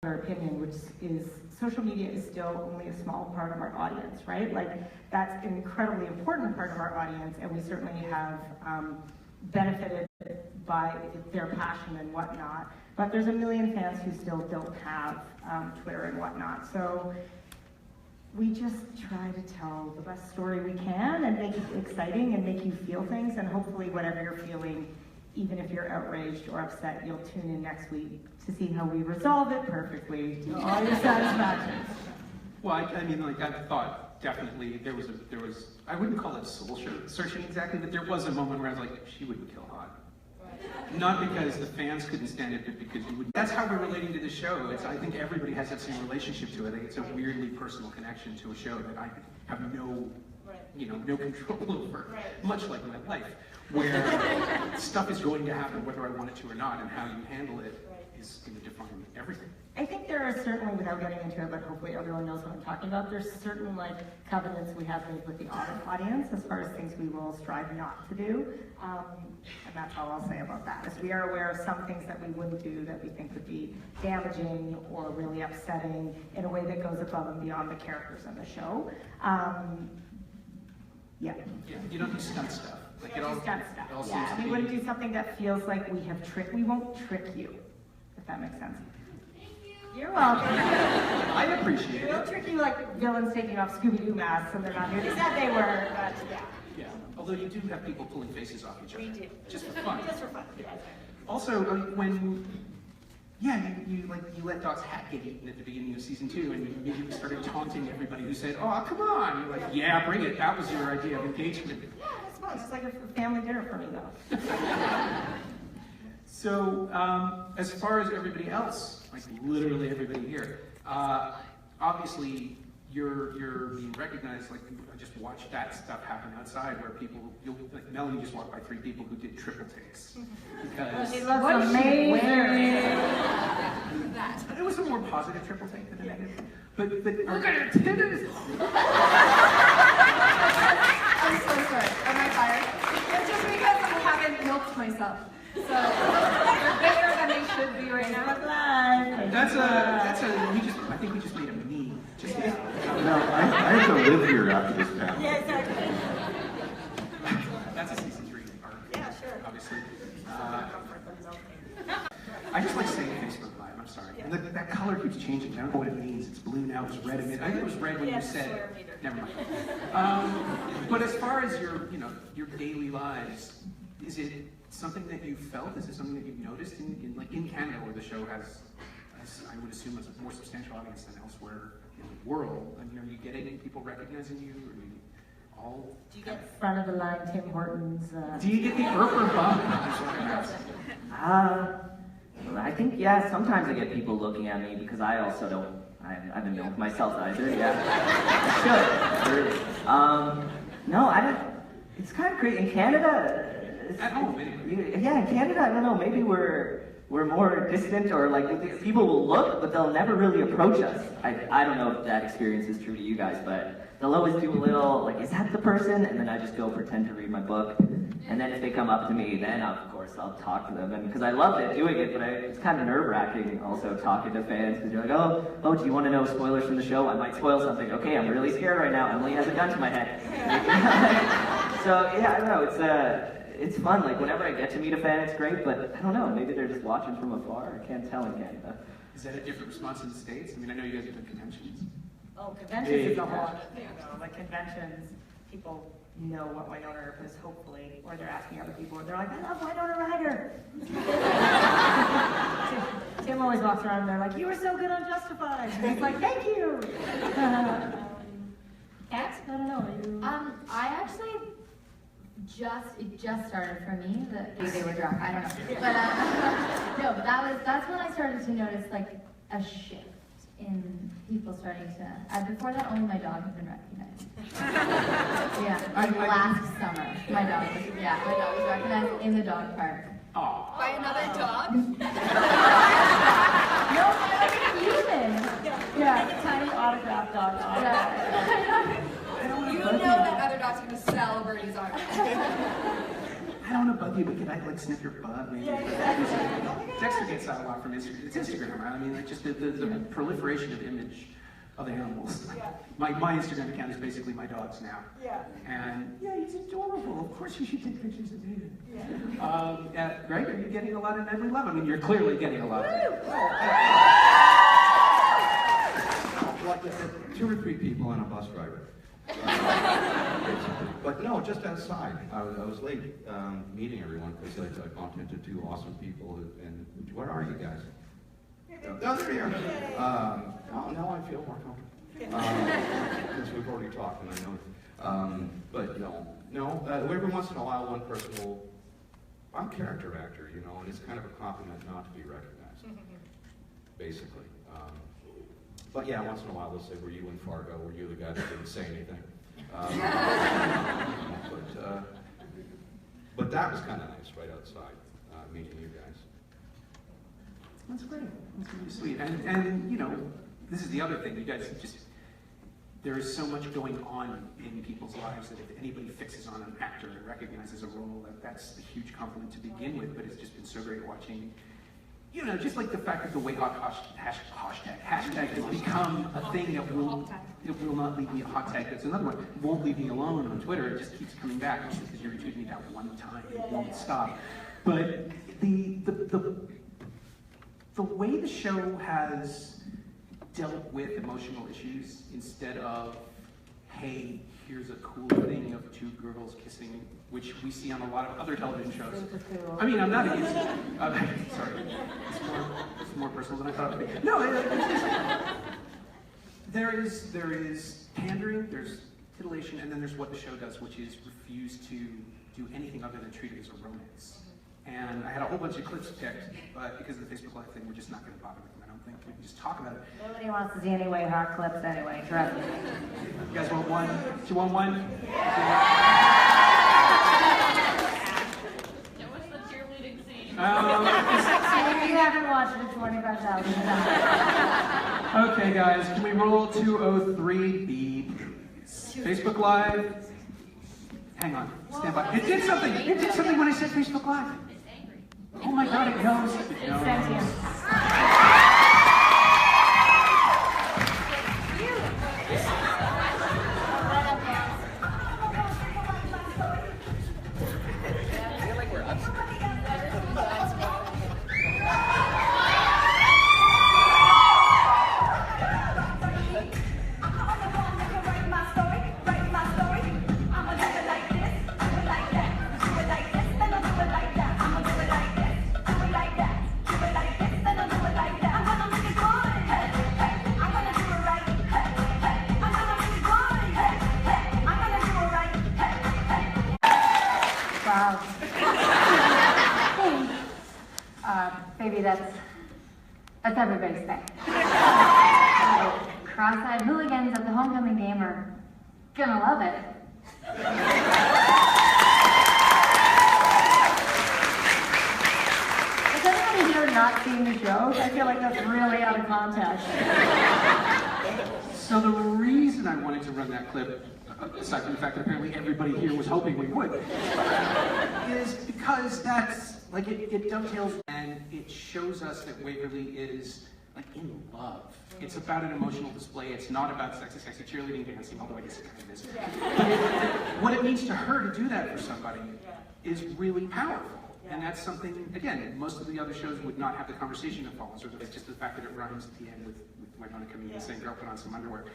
opinion, which is social media is still only a small part of our audience, right? Like, that's an incredibly important part of our audience, and we certainly have benefited by their passion and whatnot. But there's a million fans who still don't have Twitter and whatnot. So we just try to tell the best story we can and make it exciting and make you feel things, and hopefully whatever you're feeling, even if you're outraged or upset, you'll tune in next week to see how we resolve it perfectly to all your satisfaction. Well, I mean, like, I thought definitely there was, I wouldn't call it soul searching exactly, but there was a moment where I was like, she wouldn't kill Hot. Right. Not because the fans couldn't stand it, but because you would. That's how we're relating to the show. I think everybody has that same relationship to it. I think it's a weirdly personal connection to a show that I have no, no control over, much like my life, where stuff is going to happen whether I want it to or not, and how you handle it is going to define everything. I think there are certainly, without getting into it, but hopefully everyone knows what I'm talking about, there's certain covenants we have made with the audience as far as things we will strive not to do. And that's all I'll say about that, is we are aware of some things that we wouldn't do that we think would be damaging or really upsetting in a way that goes above and beyond the characters in the show. Yeah, you don't do stunt stuff. Like it all stuff. Yeah, we wouldn't do something that feels like we have tricked. We won't trick you, if that makes sense. You're welcome. I appreciate it. We'll trick you like villains taking off Scooby-Doo masks and they're not here. They said they were, but yeah. Yeah, although you do have people pulling faces off each other. We do. Just for fun. Just for fun, yeah. Also, when, you let Doc's hat get eaten at the beginning of season 2, and you started taunting everybody who said, "Oh, come on!" You're like, "Yeah, bring it." That was your idea of engagement. Yeah, it's fun. It's like a family dinner for me, though. So, as far as everybody else, like literally everybody here, obviously you're being recognized. Like, I just watched that stuff happen outside, where like Melanie just walked by 3 people who did triple takes because she looks amazing. It was a more positive triple take than a negative. But look at her titties. I'm so sorry. Am I fired? It's just because I haven't milked myself. So they're bigger than they should be right now. I think we just made a meme. No, I have to live here after this panel. Yeah, exactly. That's a season 3 arc. Yeah, sure. Obviously. I just like saying Facebook Live, I'm sorry. Yeah. And that color keeps changing. I don't know what it means. It's blue now, it's red. I think it was red when you said it. Never mind. But as far as your daily lives, is it something that you felt? Is it something that you've noticed in Canada, where the show has, I would assume, a more substantial audience than elsewhere in the world? I mean, are you getting people recognizing you? Or are you all? Do you get front of the line Tim Hortons? Do you get the Earp or bump? I think, yeah, sometimes I get people looking at me because I also don't, I haven't milked myself either, yeah. I should, really. No, I don't, it's kind of crazy. In Canada, at home, anyway. Yeah, in Canada, I don't know, maybe we're more distant, or like people will look, but they'll never really approach us. I don't know if that experience is true to you guys, but they'll always do a little, like, is that the person? And then I just go pretend to read my book. And then if they come up to me, then of course I'll talk to them. And because I loved it, doing it, but it's kind of nerve-wracking also talking to fans, because you're like, oh, do you want to know spoilers from the show? I might spoil something. Okay, I'm really scared right now. Emily has a gun to my head. So yeah, I don't know, it's fun. Like, whenever I get to meet a fan, it's great, but I don't know, maybe they're just watching from afar. I can't tell in Canada. Is that a different response in the States? I mean, I know you guys have done conventions. Oh, conventions is a whole other thing, though. Like, conventions, people know what Wynonna Earp is, hopefully, or they're asking other people, and they're like, I love Wynonna Ryder. Tim always walks around and they're like, you were so good on Justified. And he's like, thank you. Kat, I don't know. I actually it just started for me. They were drunk. I don't know. But no, but that's when I started to notice like a shift in people starting to. Before that, only my dog had been recognized. Yeah, like last summer, my dog was recognized in the dog park. Aww. By another dog? No, by a human. Yeah, tiny autograph dog. Yeah. You know that other dog's gonna sell Birdie's autograph. I don't want to bug you, but can I like sniff your butt? Maybe? Yeah, exactly. Dexter gets that a lot from Instagram. It's Instagram, right? I mean, like just the proliferation of image of animals. Yeah. My Instagram account is basically my dog's now. Yeah. And yeah, he's adorable. Of course you should take pictures of him. Yeah. Greg, are you getting a lot of Ned we love? I mean, you're clearly getting a lot of it. Like 2 or 3 people and a bus driver. But no, just outside. I was late meeting everyone because I bumped into 2 awesome people. And where are you guys? Oh, they're here. Now I feel more comfortable. Because we've already talked and I know. But no. Every once in a while, one person will. I'm a character actor, you know, and it's kind of a compliment not to be recognized, basically. But yeah, once in a while they'll say, "Were you in Fargo? Were you the guy that didn't say anything?" But that was kind of nice, right outside, meeting you guys. That's great. That's really sweet. And you know, this is the other thing. You guys just, there is so much going on in people's lives that if anybody fixes on an actor and recognizes a role, that's a huge compliment to begin with. But it's just been so great watching, you know, just like the fact that the way hashtag has become a thing that will not leave me, a hot tag, that's another one, won't leave me alone on Twitter. It just keeps coming back because you're retweeting me that one time, it won't stop. But the way the show has dealt with emotional issues instead of, hey, here's a cool thing of 2 girls kissing, which we see on a lot of other television shows. I mean, I'm not against it. Sorry. It's more personal than I thought it would be. No, there is pandering, there's titillation, and then there's what the show does, which is refuse to do anything other than treat it as a romance. And I had a whole bunch of clips picked, but because of the Facebook Live thing, we're just not going to bother with them. I don't think we can just talk about it. Nobody wants to see any way hot clips anyway, trust me. You guys want one? Do you want one? What's the cheerleading scene? You haven't watched it 25,000 times. Okay, guys, can we roll 203 beep? Facebook Live. Hang on, stand by. It did something. It did something when I said Facebook Live. It's angry. Oh my God, it knows. It knows. Sentient. Baby, that's everybody's thing. Cross-eyed hooligans at the homecoming game are gonna love it. Is everybody here not seeing the joke? I feel like that's really out of context. So the reason I wanted to run that clip, aside from the fact that apparently everybody here was hoping we would, is because that's, like, it dovetails and it shows us that Waverly is, like, in love. It's about an emotional display. It's not about sexy cheerleading dancing, although I guess it kind of is. But what it means to her to do that for somebody is really powerful. And that's something, again, most of the other shows would not have the conversation that follows, or it's just the fact that it rhymes at the end with Wynonna coming in and saying, girl, put on some underwear.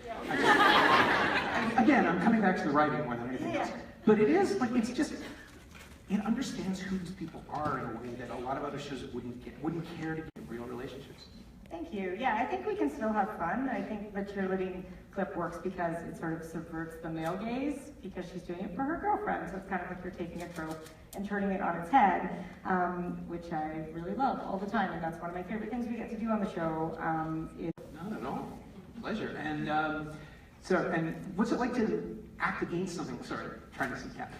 Again, I'm coming back to the writing more than anything else. But it is, like, it's just, it understands who these people are in a way that a lot of other shows wouldn't care to get real relationships. Thank you. Yeah, I think we can still have fun. I think the cheerleading clip works because it sort of subverts the male gaze because she's doing it for her girlfriend. So it's kind of like you're taking a trope and turning it on its head, which I really love all the time. And that's one of my favorite things we get to do on the show. Not at all. Pleasure. And and what's it like to act against something? Sorry, trying to see Kat.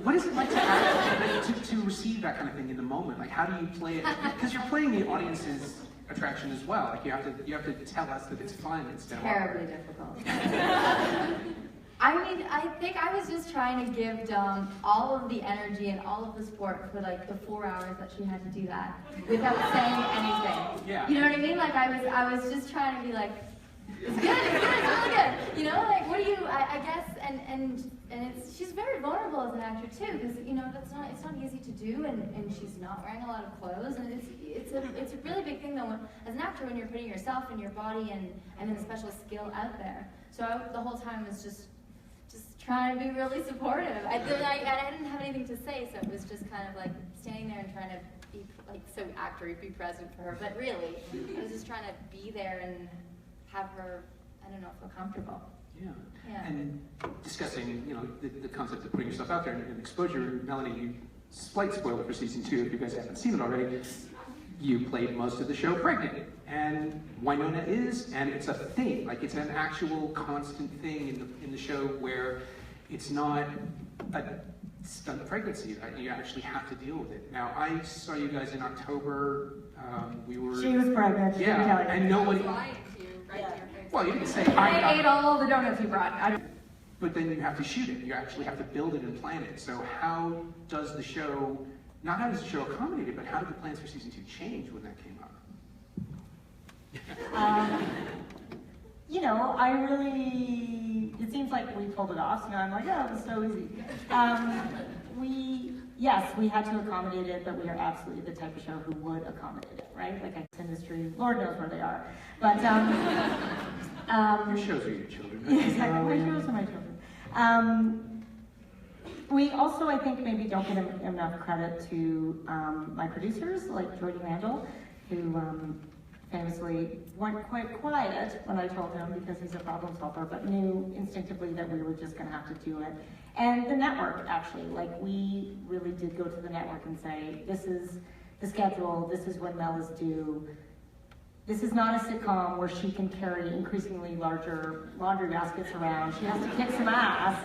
What is it like to act, to receive that kind of thing in the moment? Like, how do you play it? Because you're playing the audience's attraction as well. Like, you have to tell us that it's fun instead of Terribly difficult. I mean, I think I was just trying to give Dom all of the energy and all of the support for like the 4 hours that she had to do that without saying anything. Yeah. You know what I mean? Like I was just trying to be like, it's good, it's really good. You know, like what do you? I guess, and she's very vulnerable as an actor too, because you know it's not easy to do, and she's not wearing a lot of clothes, and it's a really big thing though as an actor when you're putting yourself and your body and then a special skill out there. So the whole time was just trying to be really supportive. I didn't have anything to say, so it was just kind of like standing there and trying to be like so actory, be present for her. But really, I was just trying to be there and have her, I don't know, feel comfortable. Yeah. Yeah. And discussing, you know, the concept of putting yourself out there and exposure. Melanie, slight spoiler for season 2, if you guys haven't seen it already. You played most of the show pregnant, and Wynonna is, and it's a thing. Like it's an actual constant thing in the show where it's not a stunt pregnancy. You actually have to deal with it. Now, I saw you guys in October. We were. She was pregnant. Yeah, and nobody. Lying to you, right to your face. Well, you didn't say I ate all the donuts you brought. But then you have to shoot it. You actually have to build it and plan it. So how does the show? Not how does the show accommodate it, but how did the plans for season 2 change when that came up? You know, it seems like we pulled it off, so now I'm like, oh, it was so easy. We had to accommodate it, but we are absolutely the type of show who would accommodate it, right? Like, this industry, Lord knows where they are. But, Your shows are your children. yeah, exactly, my shows are my children. We also, I think, maybe don't give enough credit to my producers, like Jordy Randall, who famously went quite quiet when I told him because he's a problem solver, but knew instinctively that we were just going to have to do it. And the network, actually, like we really did go to the network and say, this is the schedule, this is when Mel is due. This is not a sitcom where she can carry increasingly larger laundry baskets around. She has to kick some ass.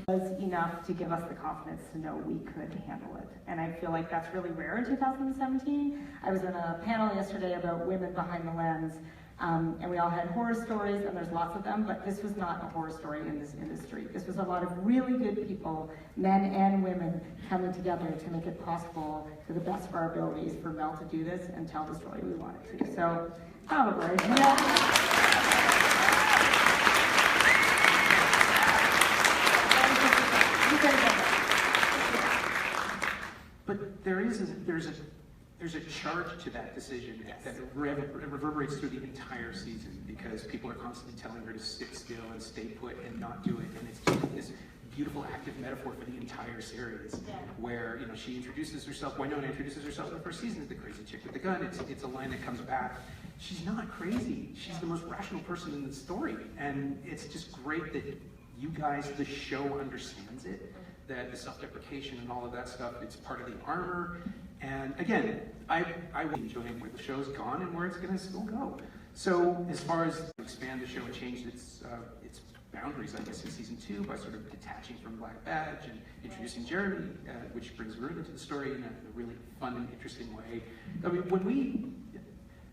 Was enough to give us the confidence to know we could handle it. And I feel like that's really rare in 2017. I was in a panel yesterday about women behind the lens, and we all had horror stories, and there's lots of them, but this was not a horror story in this industry. This was a lot of really good people, men and women, coming together to make it possible to the best of our abilities for Mel to do this and tell the story we wanted to. So, probably, yeah. But there's a charge to that decision that reverberates through the entire season because people are constantly telling her to sit still and stay put and not do it, and it's just this beautiful active metaphor for the entire series, where she introduces herself. Wynonna introduces herself in the first season as the crazy chick with the gun. It's a line that comes back. She's not crazy. She's the most rational person in the story, and it's just great that you guys, the show, understands it. That the self-deprecation and all of that stuff, it's part of the armor. And again, I enjoying where the show's gone and where it's going to still go. So as far as expand the show and change its boundaries, I guess, in season 2 by sort of detaching from Black Badge and introducing Jeremy, which brings Ruth into the story in a really fun and interesting way. I mean, when we,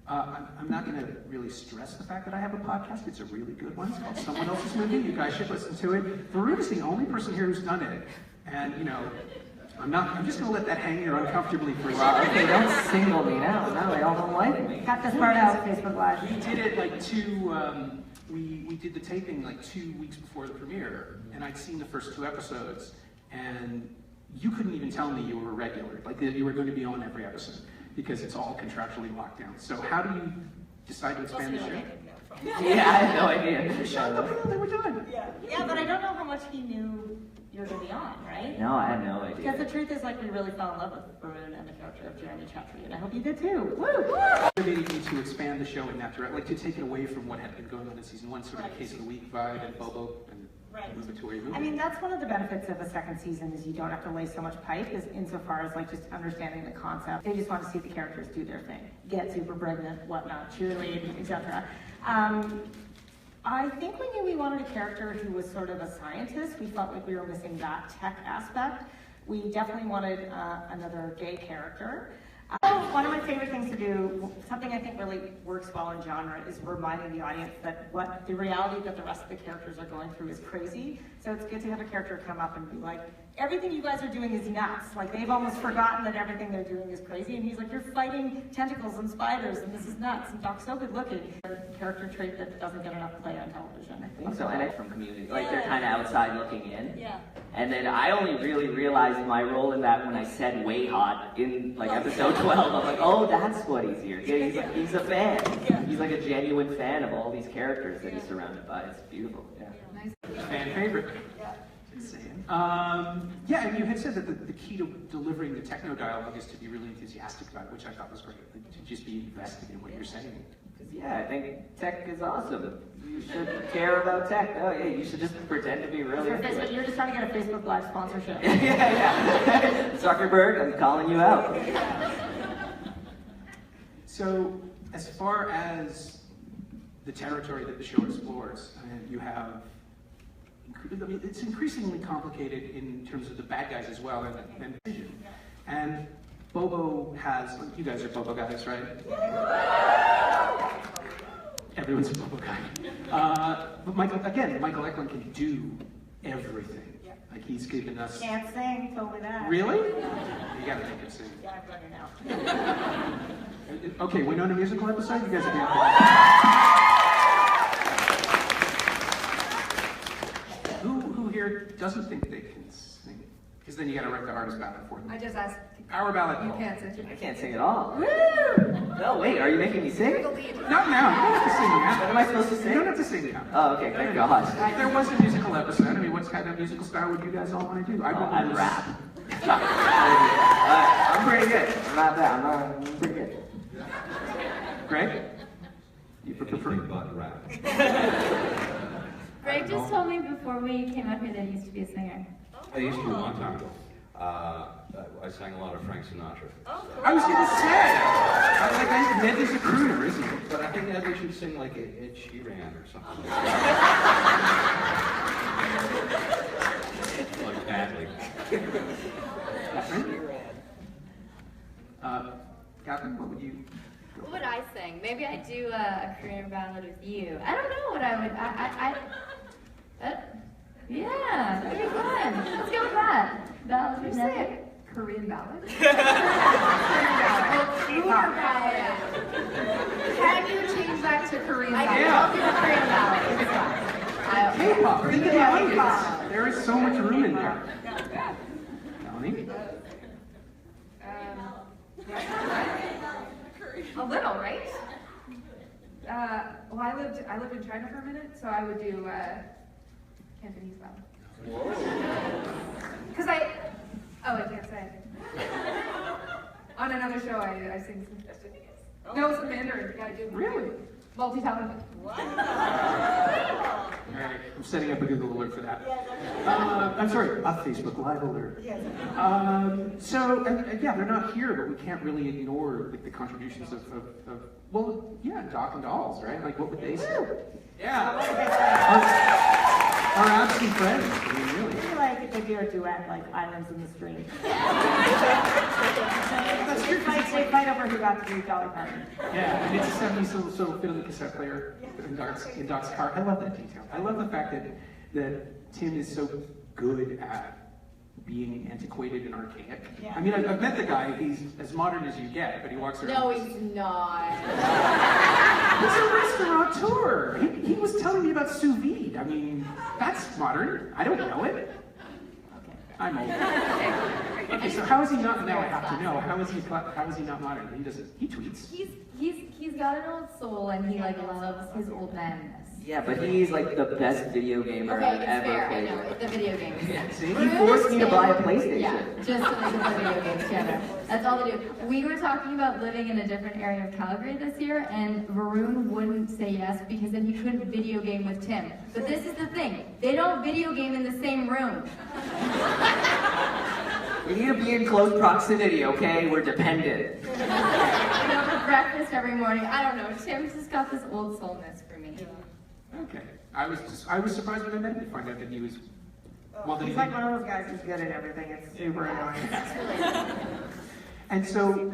I'm not going to really stress the fact that I have a podcast. It's a really good one. It's called Someone Else's Movie. You guys should listen to it. Varun is the only person here who's done it. And, I'm just going to let that hang here uncomfortably for a while. Okay, don't single me now. Now they all don't like me. Cut this part out, Facebook Live. We did it like we did the taping like 2 weeks before the premiere, and I'd seen the first 2 episodes, and you couldn't even tell me you were a regular, like that you were going to be on every episode, because it's all contractually locked down. So how do you decide to expand the show? Yeah, I had no idea. Shut up, they were done. Yeah, but I don't know how much he knew you were going to be on, right? No, I had no idea. Because the truth is, like, we really fell in love with Varun and the character of Jeremy Chatry, and I hope you did too. Woo! Motivated you to expand the show in that direction, like to take it away from what had been going on in season 1, sort of the case of the week vibe and Bobo, and move it to where you're moving. I mean, that's one of the benefits of a second season is you don't have to lay so much pipe, is insofar as like just understanding the concept. They just want to see the characters do their thing, get super pregnant, whatnot, cheerlead, etc. I think we knew we wanted a character who was sort of a scientist. We felt like we were missing that tech aspect. We definitely wanted another gay character. one of my favorite things to do, something I think really works well in genre, is reminding the audience that what the reality that the rest of the characters are going through is crazy. So it's good to have a character come up and be like, everything you guys are doing is nuts. Like, they've almost forgotten that everything they're doing is crazy. And he's like, you're fighting tentacles and spiders, and this is nuts. And Doc's so good looking. A character trait that doesn't get enough play on television. I think so, and it's from Community. Like, they're kind of outside looking in. Yeah. And then I only really realized my role in that when I said way hot in like episode 12. I'm like, oh, that's what he's here. Yeah, he's a fan. He's like a genuine fan of all these characters that he's surrounded by. It's beautiful. Yeah. Fan favorite. Insane. Yeah, and you had said that the key to delivering the techno dialogue is to be really enthusiastic about it, which I thought was great. To just be invested in what you're saying. Yeah, I think tech is awesome. You should care about tech. Oh, yeah, you should just pretend to be really into it. You're just trying to get a Facebook Live sponsorship. yeah. Zuckerberg, I'm calling you out. So, as far as the territory that the show explores, you have, I mean, it's increasingly complicated in terms of the bad guys as well, and vision. And Bobo has, you guys are Bobo guys, right? Everyone's a Bobo guy. But Michael Eklund can do everything. Like, he's given us... Can't sing, totally that. Really? You gotta make it sing. Yeah, I'm ready now. Okay, Wynonna musical episode? You guys are doing Who here doesn't think they can sing? Because then you gotta write the artist ballad for them. I just asked. Our ballad. You can't sing. I can't sing at all. Woo! No, wait, are you making me sing? The lead. Not now. You don't have to sing now. What am I supposed to You sing? don't have to sing now. Oh, okay, thank God. There was a musical episode. I mean, what kind of musical style would you guys all want to do? I'd rap. I'm pretty good. I'm not bad. I'm pretty good. Greg? You prefer butt rap. Greg just told me before we came up here that he used to be a singer. I used to a long time ago. I sang a lot of Frank Sinatra. I was going to say. Ned is a crooner, isn't he? But I think Ed should sing like Ed Sheeran or something. Like badly. Catherine, what would you? What would I sing? Maybe I'd do a career ballad with you. I don't know what I would. Yeah, that'd be fun. Let's go with that. Ballad with Ned. Korean ballad? Korean ballad. Can you change that to Korean I ballad? can help you with Korean ballad. It's fine. K-pop. Think of the audience. There is so much room in there. Melanie? A little, right? Well, I lived in China for a minute, so I would do Cantonese ballad. Because I can't say. On another show, I sing some Cantonese. No, some Mandarin. You gotta do Really? multi-talented. All right, I'm setting up a Google alert for that. I'm sorry, a Facebook Live alert. So, yeah, they're not here, but we can't really ignore like, the contributions of Doc and Dolls, right? Like, what would they say? Yeah. Our absent friends. I mean, really. I feel like they do a duet, like Islands in the Stream. They fight over who got to do Dolly Parton. Yeah, and it's a 70s so fit on the cassette player in Doc's car. I love that detail. I love the fact that Tim is so good at being antiquated and archaic. Yeah. I mean, I've met the guy. He's as modern as you get, but he walks around. No, he's not. He's a restaurateur. He was telling me about sous vide. I mean, that's modern. I don't know it. I'm old. Okay, so how is he not? Now I have to know. How is he not modern? He doesn't. He tweets. He's got an old soul and he like loves his old manness. Yeah, but he's like the best video gamer I've it's ever fair, played I know, with. the video games. Yeah, see, he forced me to buy a PlayStation. Yeah, just so they can play video games together. That's all they do. We were talking about living in a different area of Calgary this year, and Varun wouldn't say yes because then he couldn't video game with Tim. But this is the thing, they don't video game in the same room. We need to be in close proximity, okay? We're dependent. You know, for breakfast every morning. I don't know, Tim's just got this old soulness for me. Okay. I was surprised when I met him to find out that he was. Well, that He's like one of those guys who's good at everything. It's super annoying. And so,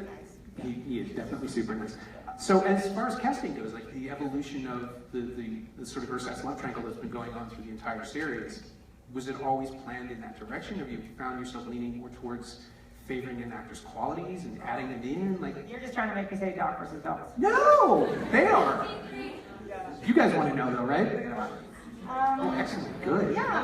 He is definitely super nice. So as far as casting goes, like the evolution of the sort of versus love triangle that's been going on through the entire series, was it always planned in that direction? Have you found yourself leaning more towards favoring an actor's qualities and adding them in? Like, You're just trying to make me say Doc versus Dogs. no, they are. You guys want to know though, right? Oh, excellent, good. Yeah,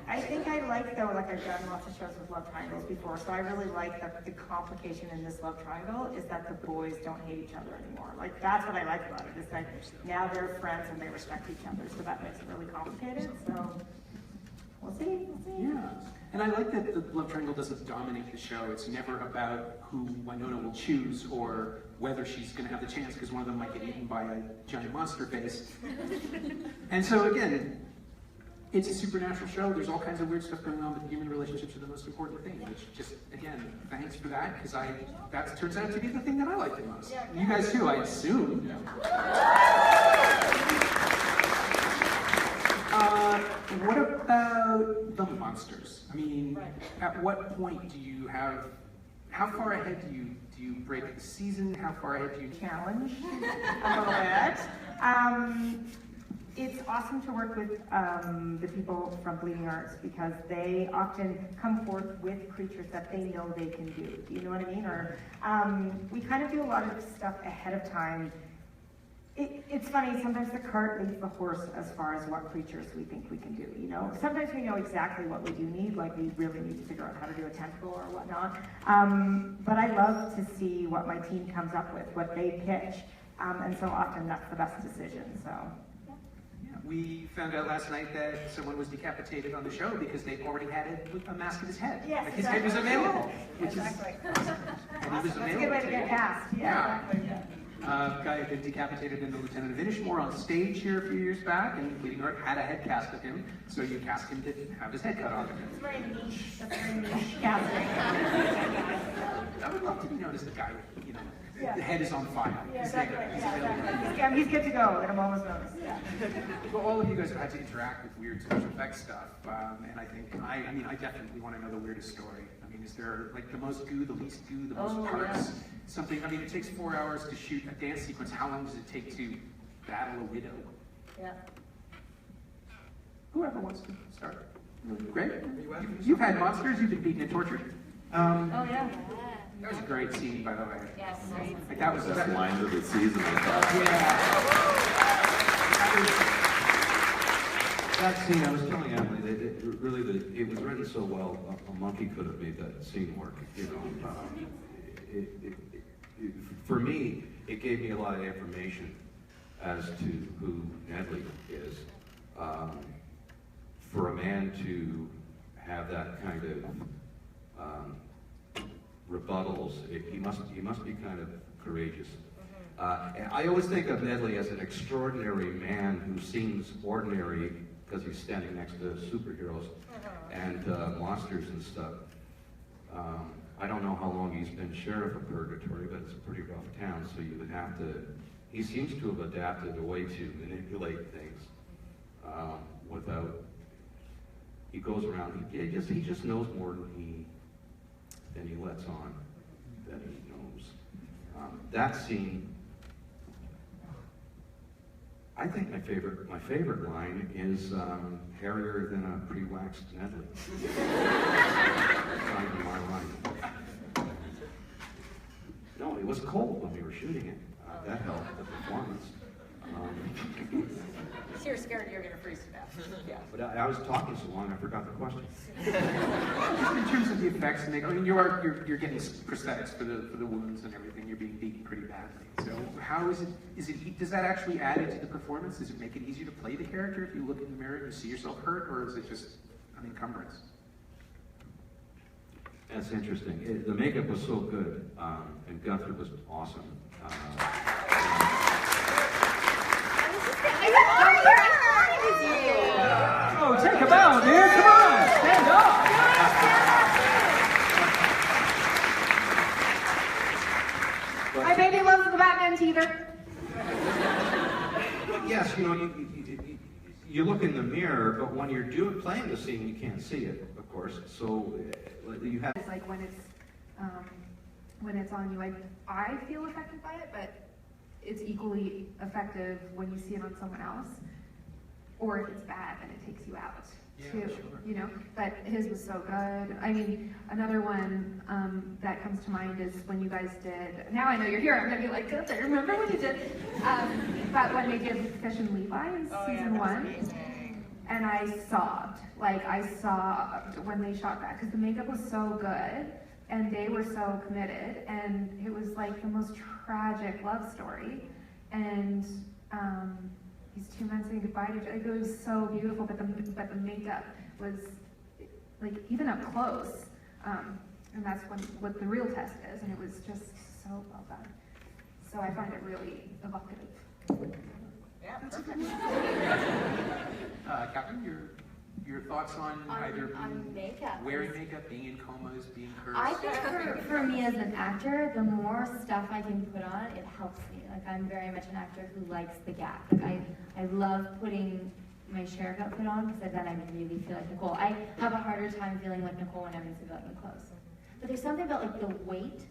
I think I like though, like I've done lots of shows with love triangles before, so I really like that the complication in this love triangle is that the boys don't hate each other anymore. Like that's what I like about it. It's like now they're friends and they respect each other, so that makes it really complicated. So we'll see. Yeah, and I like that the love triangle doesn't dominate the show. It's never about who Wynonna will choose or whether she's going to have the chance, because one of them might get eaten by a giant monster face. And so again, it's a supernatural show. There's all kinds of weird stuff going on, but human relationships are the most important thing. Which just, again, thanks for that, because that turns out to be the thing that I like the most. You guys too, I assume. What about the monsters? I mean, at what point do you have, how far ahead do you break the season? How far ahead do you Challenge a little bit. It's awesome to work with the people from Bleeding Arts because they often come forth with creatures that they know they can do. Do you know what I mean? Or we kind of do a lot of stuff ahead of time. It's funny, sometimes the cart leads the horse as far as what creatures we think we can do, you know? Sometimes we know exactly what we do need, like we really need to figure out how to do a tentacle or whatnot. But I love to see what my team comes up with, what they pitch, and so often that's the best decision, so. Yeah, we found out last night that someone was decapitated on the show because they already had a mask in his head. Yes, like his head was available, which exactly. is awesome. And he was That's a available. good way to get cast, yeah. Exactly. Guy had been decapitated in the Lieutenant of Inishmore on stage here a few years back, and Bleeding Art had a head cast of him, so you cast him to have his head cut off. It's very niche, that's very niche casting. I would love to be known as the guy, you know, the head is on fire. Yeah, He's exactly. there. He's Yeah, available. exactly. He's good to go at a moment's notice. Yeah. Well, all of you guys have had to interact with weird special effects stuff, and I think, I definitely want to know the weirdest story. I mean, is there like the most goo, the least goo, the most parts? Yeah. Something, I mean, it takes 4 hours to shoot a dance sequence. How long does it take to battle a widow? Yeah. Whoever wants to start. Great. You've had monsters, you've been beaten and tortured. Oh, yeah. That was a great scene, by the way. Yes. Like, that was Best lines of the season, I thought. Yeah. That scene, I was telling Emily, that it was written so well, a monkey could have made that scene work, you know. For me, it gave me a lot of information as to who Nedley is. For a man to have that kind of rebuttals, he must be kind of courageous. I always think of Nedley as an extraordinary man who seems ordinary because he's standing next to superheroes and monsters and stuff. I don't know how long he's been sheriff of Purgatory, but it's a pretty rough town, so you would have to, he seems to have adapted a way to manipulate things without, he goes around, he just knows more than he lets on, that he knows. That scene, I think my favorite line is hairier than a pre-waxed Nedley. It's not even my line. No, it was cold when we were shooting it. That helped the performance. So you're scared you're gonna freeze to death. Yeah. But I was talking so long, I forgot the question. In terms of the effects, I mean, you're getting prosthetics for the wounds and everything. You're being beaten pretty badly. So how is it? Does that actually add into the performance? Does it make it easier to play the character if you look in the mirror and you see yourself hurt, or is it just an encumbrance? That's interesting. The makeup was so good, and Gunther was awesome. Oh, take a bow, dude! Come on, stand up! My baby loves the Batman teeter. But yes, you know, you look in the mirror, but when you're playing the scene, you can't see it, of course. So you have. It's like when it's when it's on you. I feel affected by it, but it's equally effective when you see it on someone else. Or if it's bad, then it takes you out too, sure. you know? But his was so good. I mean, another one that comes to mind is when you guys did, now I know you're here, I'm gonna be like, good, I remember when you did, but when they did Fish and Levi's season 1, and I sobbed. Like, I sobbed when they shot that, because the makeup was so good, and they were so committed, and it was like the most tragic love story, and these two men saying goodbye to each other. It was so beautiful, but the makeup was like even up close, and that's what the real test is, and it was just so well done. So I find it really evocative. Yeah. Catherine, your thoughts on either on makeup. wearing makeup, being in comas, being cursed? I think for me as an actor, the more stuff I can put on, it helps me. Like, I'm very much an actor who likes the gap. Like, I love putting my sheriff outfit on because then I really feel like Nicole. I have a harder time feeling like Nicole when I'm in civilian clothes. But there's something about like the weight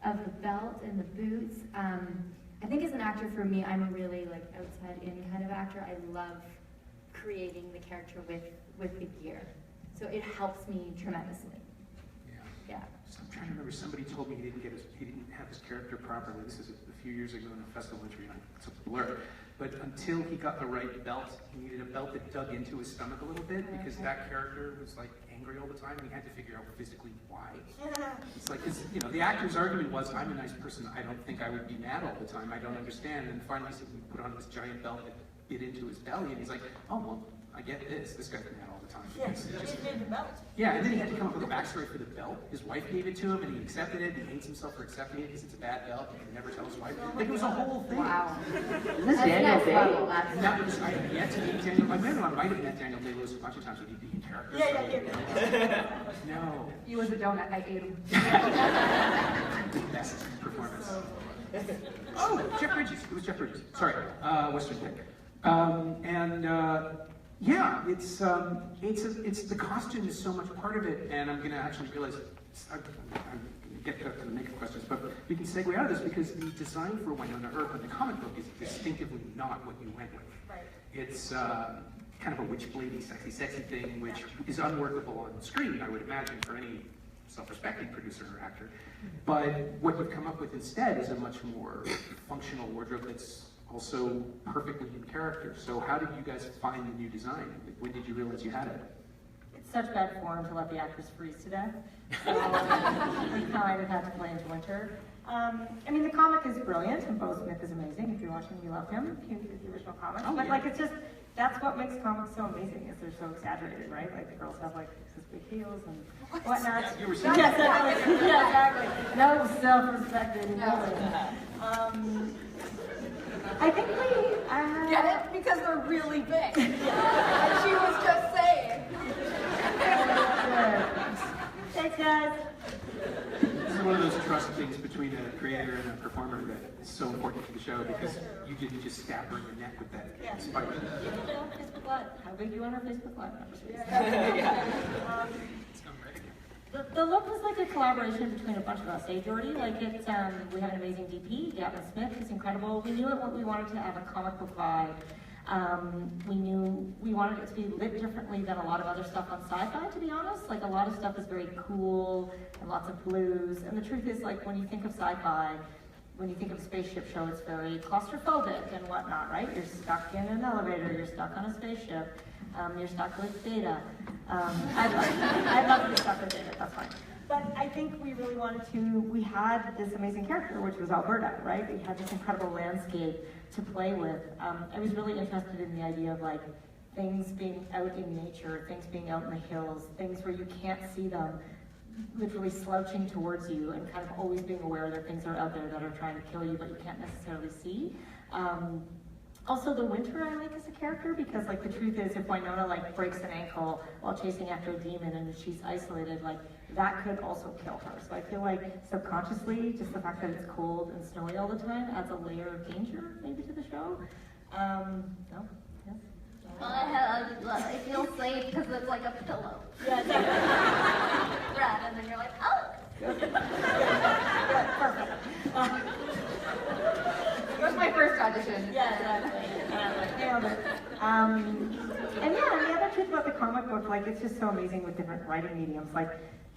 of the belt and the boots. I think as an actor, for me, I'm a really like outside-in kind of actor. I love creating the character with the gear. So it helps me tremendously. Yeah. So I'm trying to remember, somebody told me he didn't have his character properly. This is a few years ago in a festival interview, and it's a blur. But until he got the right belt, he needed a belt that dug into his stomach a little bit, because that character was like angry all the time, and he had to figure out physically why. It's like, you know, the actor's argument was, I'm a nice person, I don't think I would be mad all the time, I don't understand. And finally he put on this giant belt that bit into his belly, and he's like, oh, well, I get this guy's mad all the time. Yeah, and then he had to come up with a backstory for the belt. His wife gave it to him, and he accepted it, and he hates himself for accepting it because it's a bad belt, and he can never tell his wife. Like, it was a whole thing. Wow. Is this Daniel Day? And that was, I have yet to meet Daniel. I might have met Daniel Day-Lewis a bunch of times with the characters. Yeah. No. He was a donut, I ate him. Best performance. Oh, Jeff Bridges. It was Jeff Bridges. Sorry, Western Dick. Yeah, it's the costume is so much part of it, and I'm going to actually realize I'm get to the makeup questions, but we can segue out of this because the design for Wynonna Earp in the comic book is distinctively not what you went with. Right. It's kind of a witch-bladey, sexy thing, which is unworkable on screen, I would imagine, for any self-respecting producer or actor. But what you've come up with instead is a much more functional wardrobe that's also perfectly in character. So how did you guys find the new design? Like, when did you realize you had it? It's such bad form to let the actors freeze to death. So we kind of had to play into winter. I mean, the comic is brilliant, and Bo Smith is amazing. If you're watching, you love him. He did the original comic. Oh, but yeah. like, it's just, that's what makes comics so amazing, is they're so exaggerated, right? Like, the girls have like these big heels and whatnot. You were saying Yes, yeah, exactly. No self-respected. I think we Get it? Because they're really big. And she was just saying. Thanks, guys. This is one of those trust things between a creator and a performer that is so important to the show, because you didn't just stab her in the neck with that spike. Facebook Live. How big do you want our Facebook Live members? The look was like a collaboration between a bunch of us. Jordy, like it's, we have an amazing DP, Gavin Smith, who's incredible. We knew we wanted to have a comic book vibe. We knew we wanted it to be lit differently than a lot of other stuff on sci-fi, to be honest. Like, a lot of stuff is very cool and lots of blues. And the truth is, like, when you think of sci-fi, when you think of a spaceship show, it's very claustrophobic and whatnot, right? You're stuck in an elevator, you're stuck on a spaceship, you're stuck with Data. I'd love to be stuck with Data, that's fine. But I think we really wanted to, we had this amazing character, which was Alberta, right? We had this incredible landscape to play with. I was really interested in the idea of like things being out in nature, things being out in the hills, things where you can't see them, literally slouching towards you and kind of always being aware that things are out there that are trying to kill you, but you can't necessarily see. Also, the winter I like as a character, because like the truth is, if Wynonna like breaks an ankle while chasing after a demon and she's isolated, like that could also kill her. So I feel like subconsciously, just the fact that it's cold and snowy all the time adds a layer of danger maybe to the show. No? Yes? Well, I feel safe because it's like a pillow. Yeah, exactly. Right, and then you're like, oh! Yeah, audition. Yeah, exactly. Nailed it. And yeah, and the other truth about the comic book, like, it's just so amazing with different writing mediums. Like,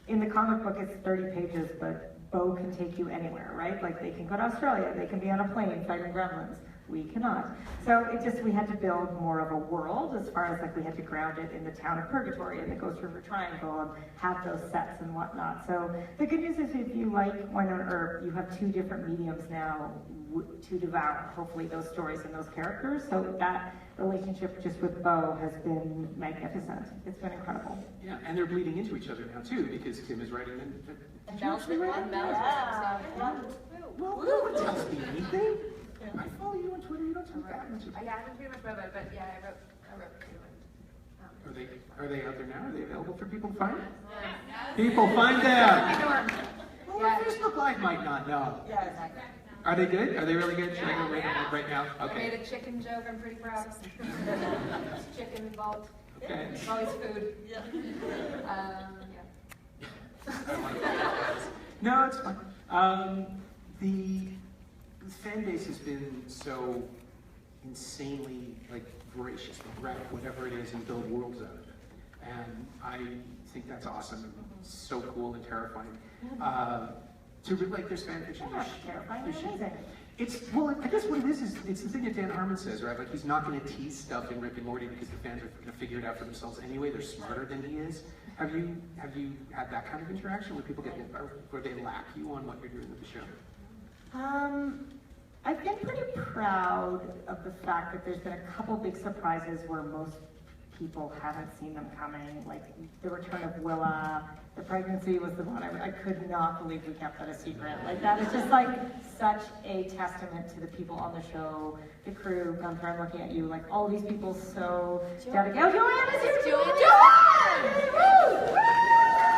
in the comic book, it's 30 pages, but Bo can take you anywhere, right? Like, they can go to Australia, they can be on a plane fighting gremlins. We cannot. So it just, we had to build more of a world as far as, like, we had to ground it in the town of Purgatory and the Ghost River Triangle and have those sets and whatnot. So the good news is if you like Wynonna Earp, you have 2 different mediums now to devour, hopefully, those stories and those characters. So that relationship just with Bo has been magnificent. It's been incredible. Yeah, and they're bleeding into each other now too, because Kim is writing them. Yeah. Well, no one tells me anything. I follow you on Twitter, you don't tell me that much. I haven't pretty much read it, but yeah, I wrote 2. Are they out there now? Are they available for people to find? People find them! Well, Yeah. Facebook Live might not know. Yeah, exactly. Are they good? Are they really good? Should I go rate them right now? I made Okay. a chicken joke, I'm pretty proud. There's chicken involved. Okay. It's always food. Yeah. No, it's fine. The fan base has been so insanely voracious. They grab whatever it is and build worlds out of it, and I think that's awesome and so cool and terrifying. To read there's fan fiction. Terrifying and amazing. I guess what it is it's the thing that Dan Harmon says, right? Like, he's not going to tease stuff in Rick and Morty because the fans are going to figure it out for themselves anyway. They're smarter than he is. Have you had that kind of interaction where people where they lack you on what you're doing with the show? I've been pretty proud of the fact that there's been a couple big surprises where most people haven't seen them coming. Like the return of Willa, the pregnancy was the one I could not believe we kept that a secret. Like that is just such a testament to the people on the show, the crew. Gunther, I'm looking at you. Like all these people so dedicated. Oh, Joanne is here. Joanne!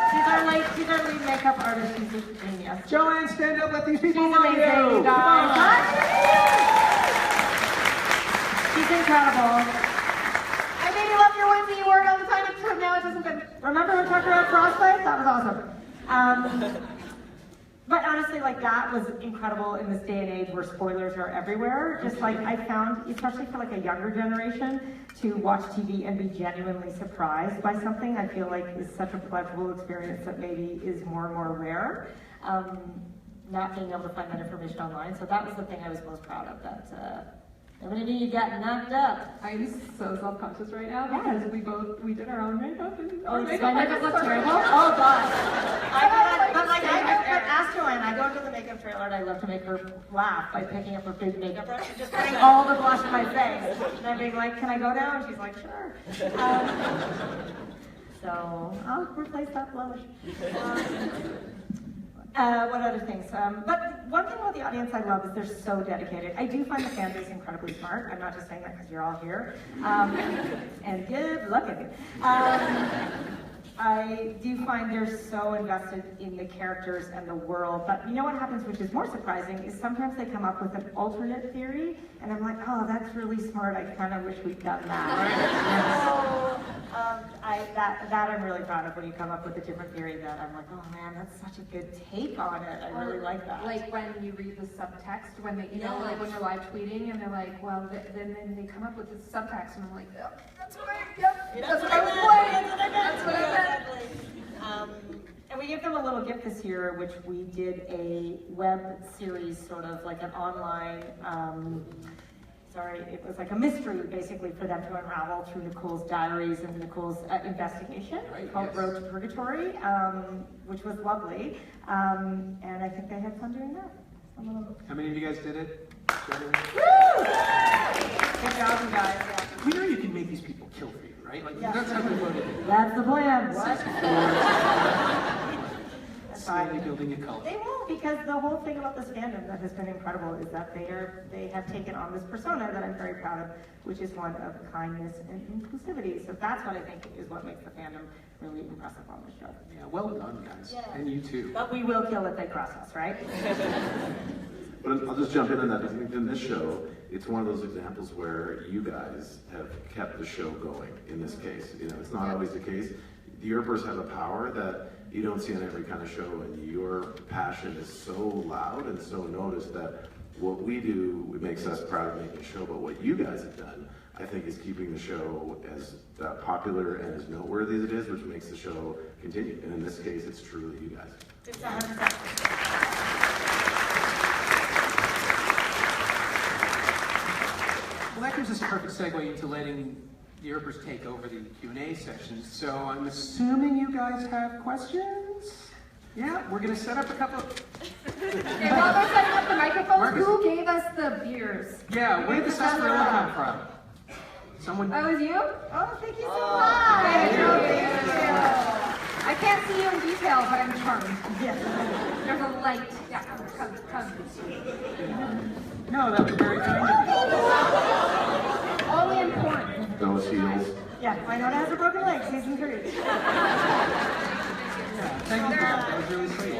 She's our lead makeup artist. She's a genius. Joanne, stand up, let these people She's know amazing, you. you guys. She's incredible. I made you love your Wendy. You wore it all the time. Now it doesn't fit. Remember when Tucker had frostbite? That was awesome. But honestly, that was incredible in this day and age where spoilers are everywhere. Just I found, especially for a younger generation, to watch TV and be genuinely surprised by something, I feel is such a pleasurable experience that maybe is more and more rare. Not being able to find that information online. So that was the thing I was most proud of, that nobody knew you got knocked up. I'm so self-conscious right now because we did our own makeup. And my makeup looks terrible? Oh, God. I asked Joanne, I go to the makeup trailer and I love to make her laugh by picking up a big makeup brush and just putting all the blush on my face. And I'm being like, can I go now? And she's like, sure. So I'll replace that blush. What other things? But one thing about the audience I love is they're so dedicated. I do find the fan base incredibly smart. I'm not just saying that because you're all here. And good luck at it. I do find they're so invested in the characters and the world. But you know what happens, which is more surprising, is sometimes they come up with an alternate theory, and I'm like, oh, that's really smart. I kind of wish we'd done that. That I'm really proud of when you come up with a different theory that I'm like, oh man, that's such a good take on it. I really like that. Like when you read the subtext, when they, when you're live tweeting and they're like, well, then they come up with this subtext, and I'm like, yep, that's what I was playing. That's what I meant. And we give them a little gift this year, which we did a web series, sort of like an online, it was like a mystery, basically, for them to unravel through Nicole's diaries and Nicole's investigation, called Road to Purgatory, which was lovely. And I think they had fun doing that. How many of you guys did it? Woo! Good job, you guys. Yeah. We know you can make these people kill for you, right? That's how we voted. That's the plan. What? Slowly building a cult. They will, because the whole thing about this fandom that has been incredible is that they have taken on this persona that I'm very proud of, which is one of kindness and inclusivity. So that's what I think is what makes the fandom really impressive on the show. Yeah, well done, guys. Yeah. And you too. But we will kill if they cross us, right? But I'll just jump in on that. I think in this show, it's one of those examples where you guys have kept the show going. In this case, it's not always the case. The Earpers have a power that you don't see on every kind of show, and your passion is so loud and so noticed that what we do, it makes us proud of making a show, but what you guys have done, I think, is keeping the show as popular and as noteworthy as it is, which makes the show continue. And in this case, it's truly you guys. It's 100%. Well, that gives us a perfect segue into letting the Earpers take over the Q&A session. So I'm assuming you guys have questions? Yeah, we're going to set up a couple of... Okay, while they're setting up the microphones, Marcus. who gave us the beers? Yeah, where did the sarsaparilla come from? Someone... That was you? Oh, thank you so much. Hi. Thank you. I can't see you in detail, but I'm charmed. Yes. There's a light. Yeah, come. No, that was very kind of you. Only in porn. Those heels. Yeah, Wynonna has a broken leg, season 3. Yeah, thank you. That was really sweet.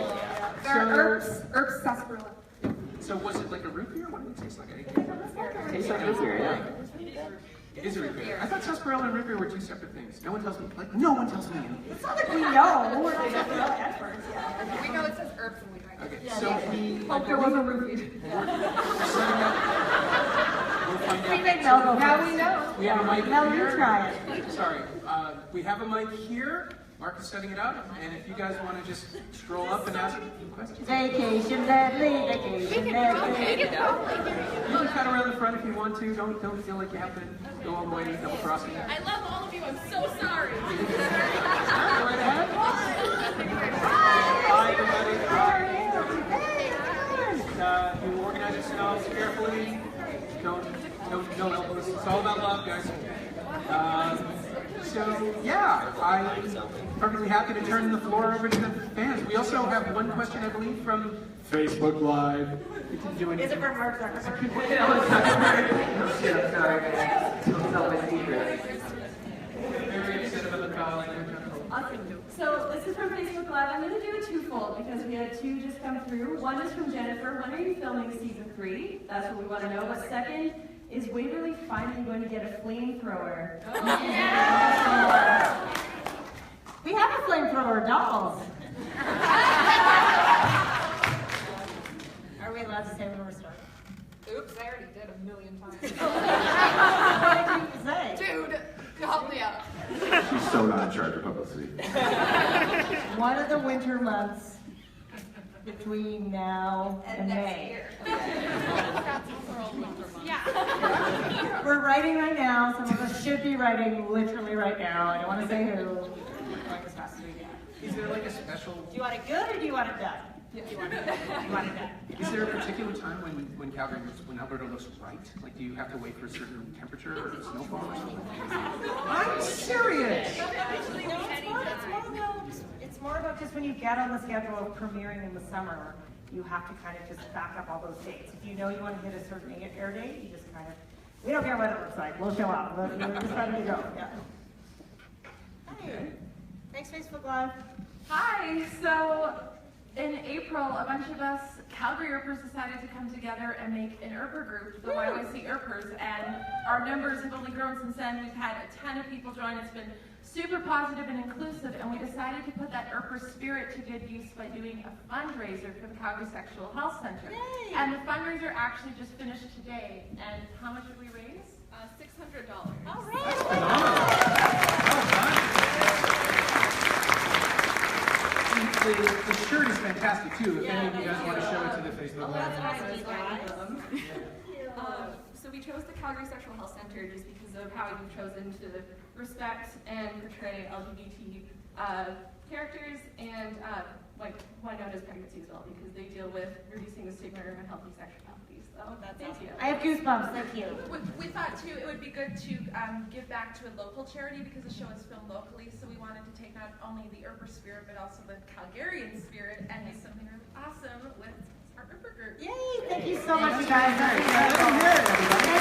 There are Earp's sarsaparilla. So was it like a root beer? What did it taste like? I didn't get it. Tastes like root beer, yeah. It is a root beer. I thought sarsaparilla and root beer were two separate things. No one tells me. Like, no one tells me. It's not like we know. We're not sarsaparilla experts. Yeah. We know it says Earp's when we drink it. Okay, so we... Hope there wasn't root beer. We're setting up... We'll find out. We make Mel go Now first. we know. We have a mic Mel, you here. try it. Sorry. We have a mic here. Mark is setting it up. And if you guys want to just stroll up and ask a few questions. Vacation deadly, vacation deadly. You can cut around the front if you want to. Don't feel like you have to go all the way to double crossing. I love all of you. I'm so sorry. Go right ahead. Hi, everybody. You organize yourselves carefully. No elbows. It's all about love, guys. So, yeah, I'm perfectly happy to turn the floor over to the fans. We also have one question, I believe, from Facebook Live. Is it from Mark Zuckerberg? Sorry, guys. Don't tell my secret. very upset about the foul language. Awesome. So this is from Facebook Live. I'm going to do a twofold because we had two just come through. One is from Jennifer. When are you filming season 3? That's what we want to know. But second, is Waverly finally going to get a flamethrower? Oh, we have a flamethrower dolls. Are we allowed to say when we're starting? Oops, I already did 1,000,000 times. What did you say? Dude, help me out. She's so not in charge of publicity. One of the winter months between now and May. Yeah. We're writing right now. Some of us should be writing literally right now. I don't want to say who. We're going as fast as we can. Is there like a special... Do you want it good or do you want it done? You want it done. You want it done. Is there a particular time when Calgary looks, when Alberta looks right? Like, do you have to wait for a certain temperature or snowfall or something? I'm serious! It's more about just when you get on the schedule of premiering in the summer, you have to kind of just back up all those dates. If you know you want to hit a certain air date, you just kind of, we don't care what it looks like, we'll show up. We're just ready to go. Yeah. Hey. Thanks, Facebook Live. Hi. So in April, a bunch of us Calgary Earpers decided to come together and make an Earper group, the YYC Earpers, and our numbers have only grown since then. We've had a ton of people join. It's been super positive and inclusive, and we decided to put that Earper spirit to good use by doing a fundraiser for the Calgary Sexual Health Center. Yay. And the fundraiser actually just finished today. And how much did we raise? $600. All right. The shirt is fantastic too. If any of you guys want to show it to the Facebook Live. So we chose the Calgary Sexual Health Center just because of how you've chosen to respect and portray LGBT characters and like Wynonna's pregnancy as well, because they deal with reducing the stigma around healthy sexuality. So thank you. I have goosebumps, thank you. We thought too it would be good to give back to a local charity because the show is filmed locally, so we wanted to take not only the Earper spirit but also the Calgarian spirit and do something really awesome with our Earper group. Yay, thank you so much, you guys. Thank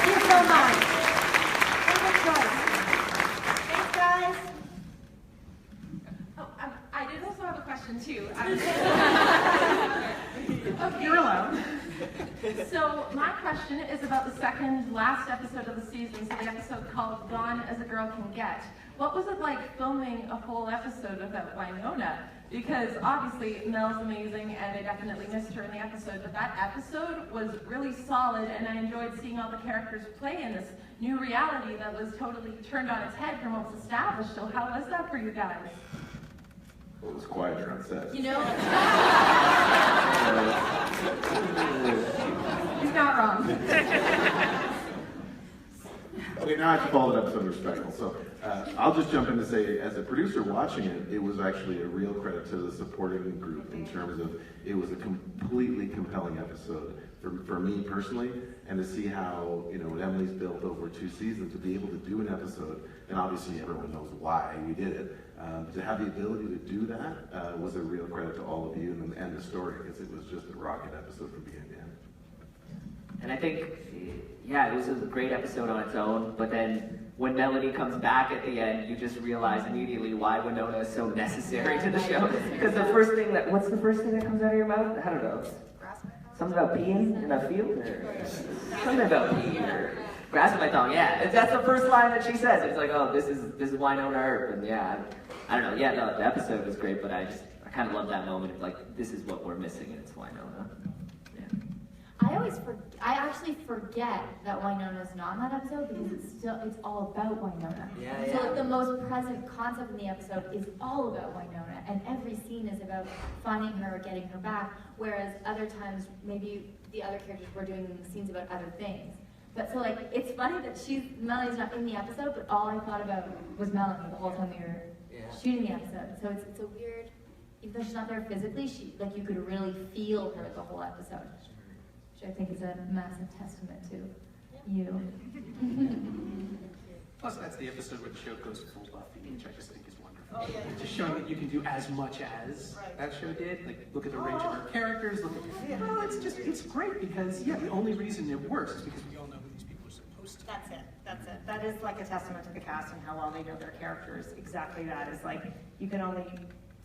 you so much. Good choice. Thanks, guys. Oh, I did also have a question too. You're allowed. So my question is about the second last episode of the season. based on the episode called Gone as a Girl Can Get. What was it like filming a whole episode without Wynonna? Because obviously Mel's amazing and I definitely missed her in the episode, but that episode was really solid and I enjoyed seeing all the characters play in this new reality that was totally turned on its head from what was established. So how was that for you guys? Well, it was quieter on set. You know? He's not wrong. Okay, now I have to follow it up with something respectful. So I'll just jump in to say, as a producer watching it, it was actually a real credit to the supporting group in terms of it was a completely compelling episode for me personally, and to see how, you know, Emily's built over 2 seasons to be able to do an episode, and obviously everyone knows why we did it. To have the ability to do that was a real credit to all of you and the story, because it was just a rocket episode from beginning to end. And I think, yeah, it was a great episode on its own, but then when Melody comes back at the end, you just realize immediately why Wynonna is so necessary to the show. Because what's the first thing that comes out of your mouth? I don't know. Something about peeing in a field? Or something about peeing or grasping my tongue, yeah. That's the first line that she says. It's like, oh, this is Wynonna Earp, and yeah, I don't know. Yeah, no, the episode was great, but I kind of love that moment of like, this is what we're missing, and it's Wynonna. I actually forget that Wynonna's not in that episode because it's all about Wynonna. Yeah, So like the most present concept in the episode is all about Wynonna, and every scene is about finding her or getting her back, whereas other times maybe the other characters were doing scenes about other things. But so like, it's funny that Melanie's not in the episode, but all I thought about was Melanie the whole time we were shooting the episode. So it's a weird, even though she's not there physically, you could really feel her the whole episode. Which I think is a massive testament to you. Plus, that's the episode where the show goes full Buffy, which I just think is wonderful. Just showing that you can do as much as that show did. Like, look at the range of our characters. Well, it's great because, yeah, the only reason it works is because we all know who these people are supposed to be. That's it. That is like a testament to the cast and how well they know their characters. Exactly that. Is like, you can only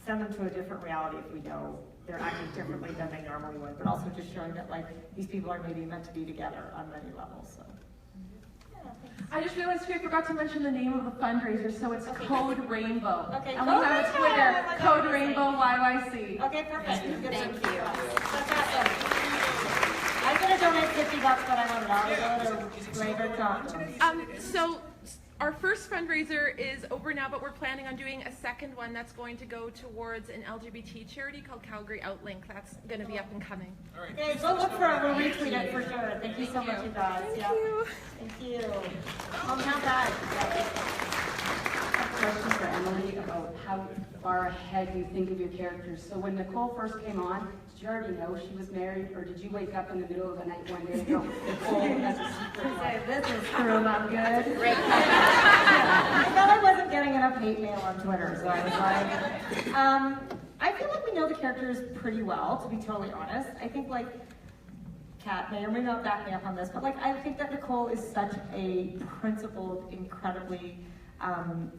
send them to a different reality if we know they're acting differently than they normally would, but also just showing that like these people are maybe meant to be together on many levels. So. I just realized we forgot to mention the name of the fundraiser, so it's Code Rainbow. Okay, and we have a Twitter, Code Rainbow YYC. Okay, perfect. Good. Thank you. That's awesome. I'm gonna donate $50, but I want it all to Graver Talk. So our first fundraiser is over now, but we're planning on doing a second one that's going to go towards an LGBT charity called Calgary Outlink. That's going to be up and coming. All right. Okay, go look for it. We'll retweet it for sure. Thank you so much, you guys. Thank you. Thank you. Oh, not bad. Question for Emily about how far ahead you think of your characters. So when Nicole first came on, did you already know she was married, or did you wake up in the middle of the night one day and go, Nicole, that's a secret? Say, this is true, I'm good. Great. I thought I wasn't getting enough hate mail on Twitter, so I was like, I feel like we know the characters pretty well, to be totally honest. I think like, Kat may or may not back me up on this, but like, I think that Nicole is such a principled, incredibly,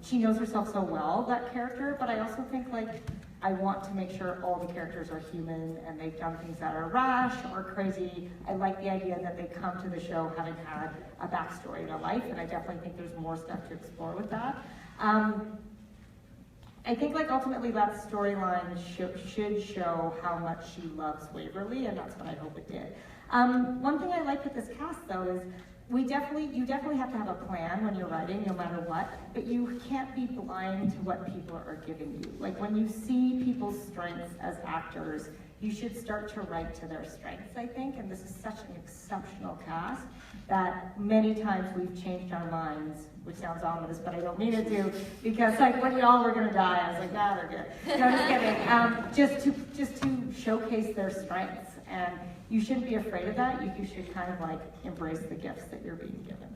she knows herself so well, that character, but I also think like, I want to make sure all the characters are human and they've done things that are rash or crazy. I like the idea that they come to the show having had a backstory in their life, and I definitely think there's more stuff to explore with that. I think like ultimately that storyline should show how much she loves Waverly, and that's what I hope it did. One thing I like with this cast though is you definitely have to have a plan when you're writing, no matter what, but you can't be blind to what people are giving you. Like when you see people's strengths as actors, you should start to write to their strengths, I think, and this is such an exceptional cast that many times we've changed our minds, which sounds ominous, but I don't mean it to, because like when y'all were gonna die, I was like, nah, they're good. No, just kidding. Just to showcase their strengths, and you shouldn't be afraid of that. You should kind of like embrace the gifts that you're being given.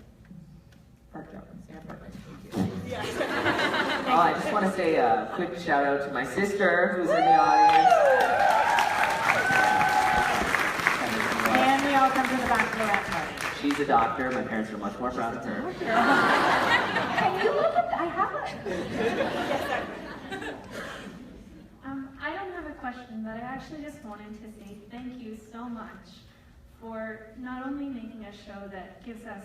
Park joke. Yeah, perfect. Thank you. Oh, I just want to say a quick shout out to my sister who's in the audience. And we all come to the bachelorette party. She's a doctor. My parents are much more proud of her. Can you look at, I have a... I don't have a question, but I actually just wanted to say thank you so much for not only making a show that gives us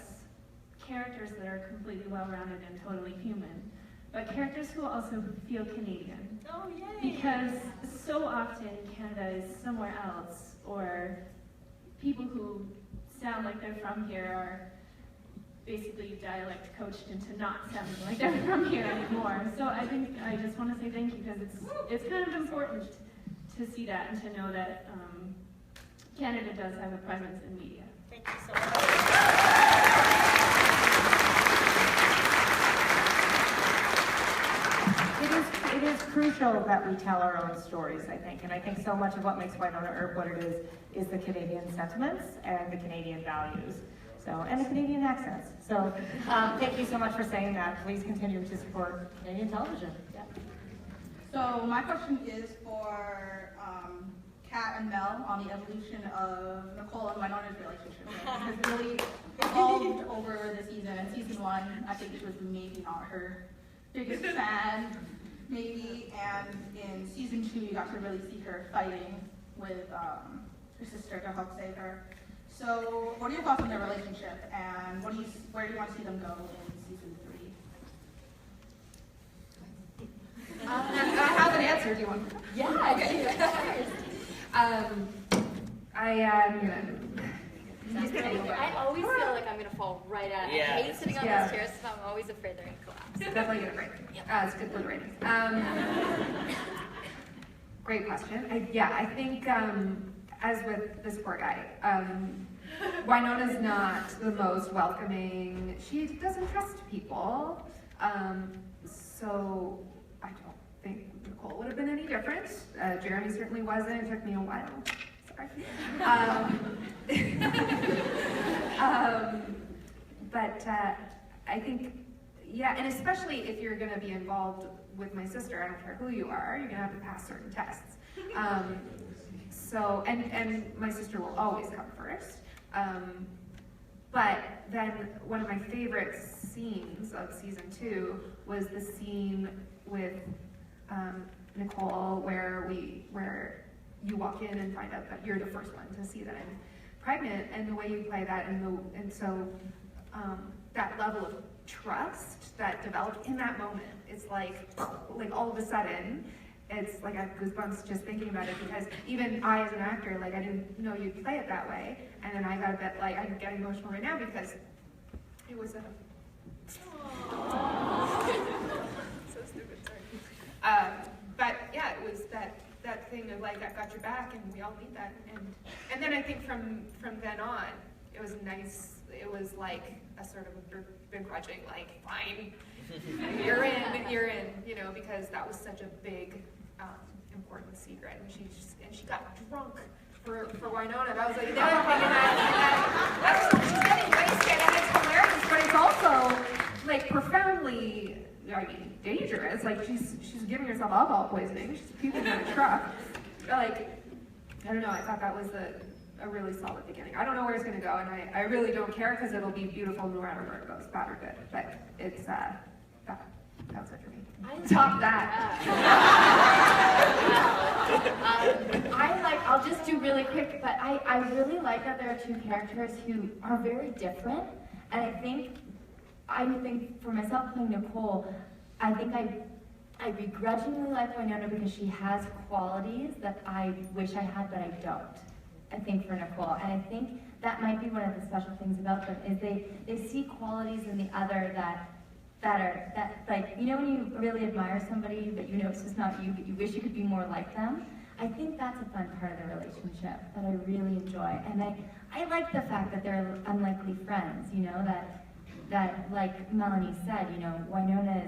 characters that are completely well-rounded and totally human, but characters who also feel Canadian. Oh, yay! Because so often Canada is somewhere else, or people who sound like they're from here are basically dialect coached into not sounding like they're from here anymore. So I think I just want to say thank you, because it's kind of important to see that and to know that Canada does have a presence in media. Thank you so much. It is crucial that we tell our own stories, I think, and I think so much of what makes Wynonna Earp what it is the Canadian sentiments and the Canadian values, and the Canadian accents. So thank you so much for saying that. Please continue to support Canadian television. Yeah. So my question is for Kat and Mel on the evolution of Nicole and Wynonna's relationship. It has really evolved over the season. In season 1, I think she was maybe not her biggest fan, maybe, and in season 2, you got to really see her fighting with her sister to help save her. So, what are your thoughts on their relationship, and where do you want to see them go in season 3? I have an answer. Do you want? Yeah. Okay. I always feel like I'm gonna fall right out. Yeah. I hate sitting on those chairs, so I'm always afraid they're gonna collapse. Definitely gonna break. It's good for the ratings. Great question. I think as with this poor guy, Wynonna's not the most welcoming. She doesn't trust people. So I don't think Nicole would have been any different. Jeremy certainly wasn't. It took me a while. Sorry. But I think, and especially if you're going to be involved with my sister, I don't care who you are, you're going to have to pass certain tests. And my sister will always come first. But then one of my favorite scenes of season 2 was the scene with Nicole where you walk in and find out that you're the first one to see that I'm pregnant, and the way you play that, and so that level of trust that developed in that moment, it's like all of a sudden, it's like I have goosebumps just thinking about it, because even I as an actor, I didn't know you'd play it that way, and then I got a bit I'm getting emotional right now because it was a so stupid, sorry. But yeah, it was that thing of I've got your back, and we all need that, and then I think from then on, it was nice. It was like a sort of a begrudging, fine, you're in, because that was such a big, important secret, and she got drunk for Wynonna. That was like the other thing, and she's getting wasted, and it's hilarious, but it's also profoundly, dangerous. She's giving herself alcohol poisoning. She's puking in a truck. I don't know. I thought that was a really solid beginning. I don't know where it's going to go, and I really don't care, because it'll be beautiful no matter where it goes, bad or good. But it's that was it for me. Top that. I'll just do really quick, but I really like that there are two characters who are very different, and I think for myself playing Nicole, I think I begrudgingly like Wynonna because she has qualities that I wish I had, but I don't. I think for Nicole, and I think that might be one of the special things about them is they see qualities in the other that when you really admire somebody, but it's just not you, but you wish you could be more like them. I think that's a fun part of the relationship that I really enjoy, and I like the fact that they're unlikely friends. That like Melanie said, Wynonna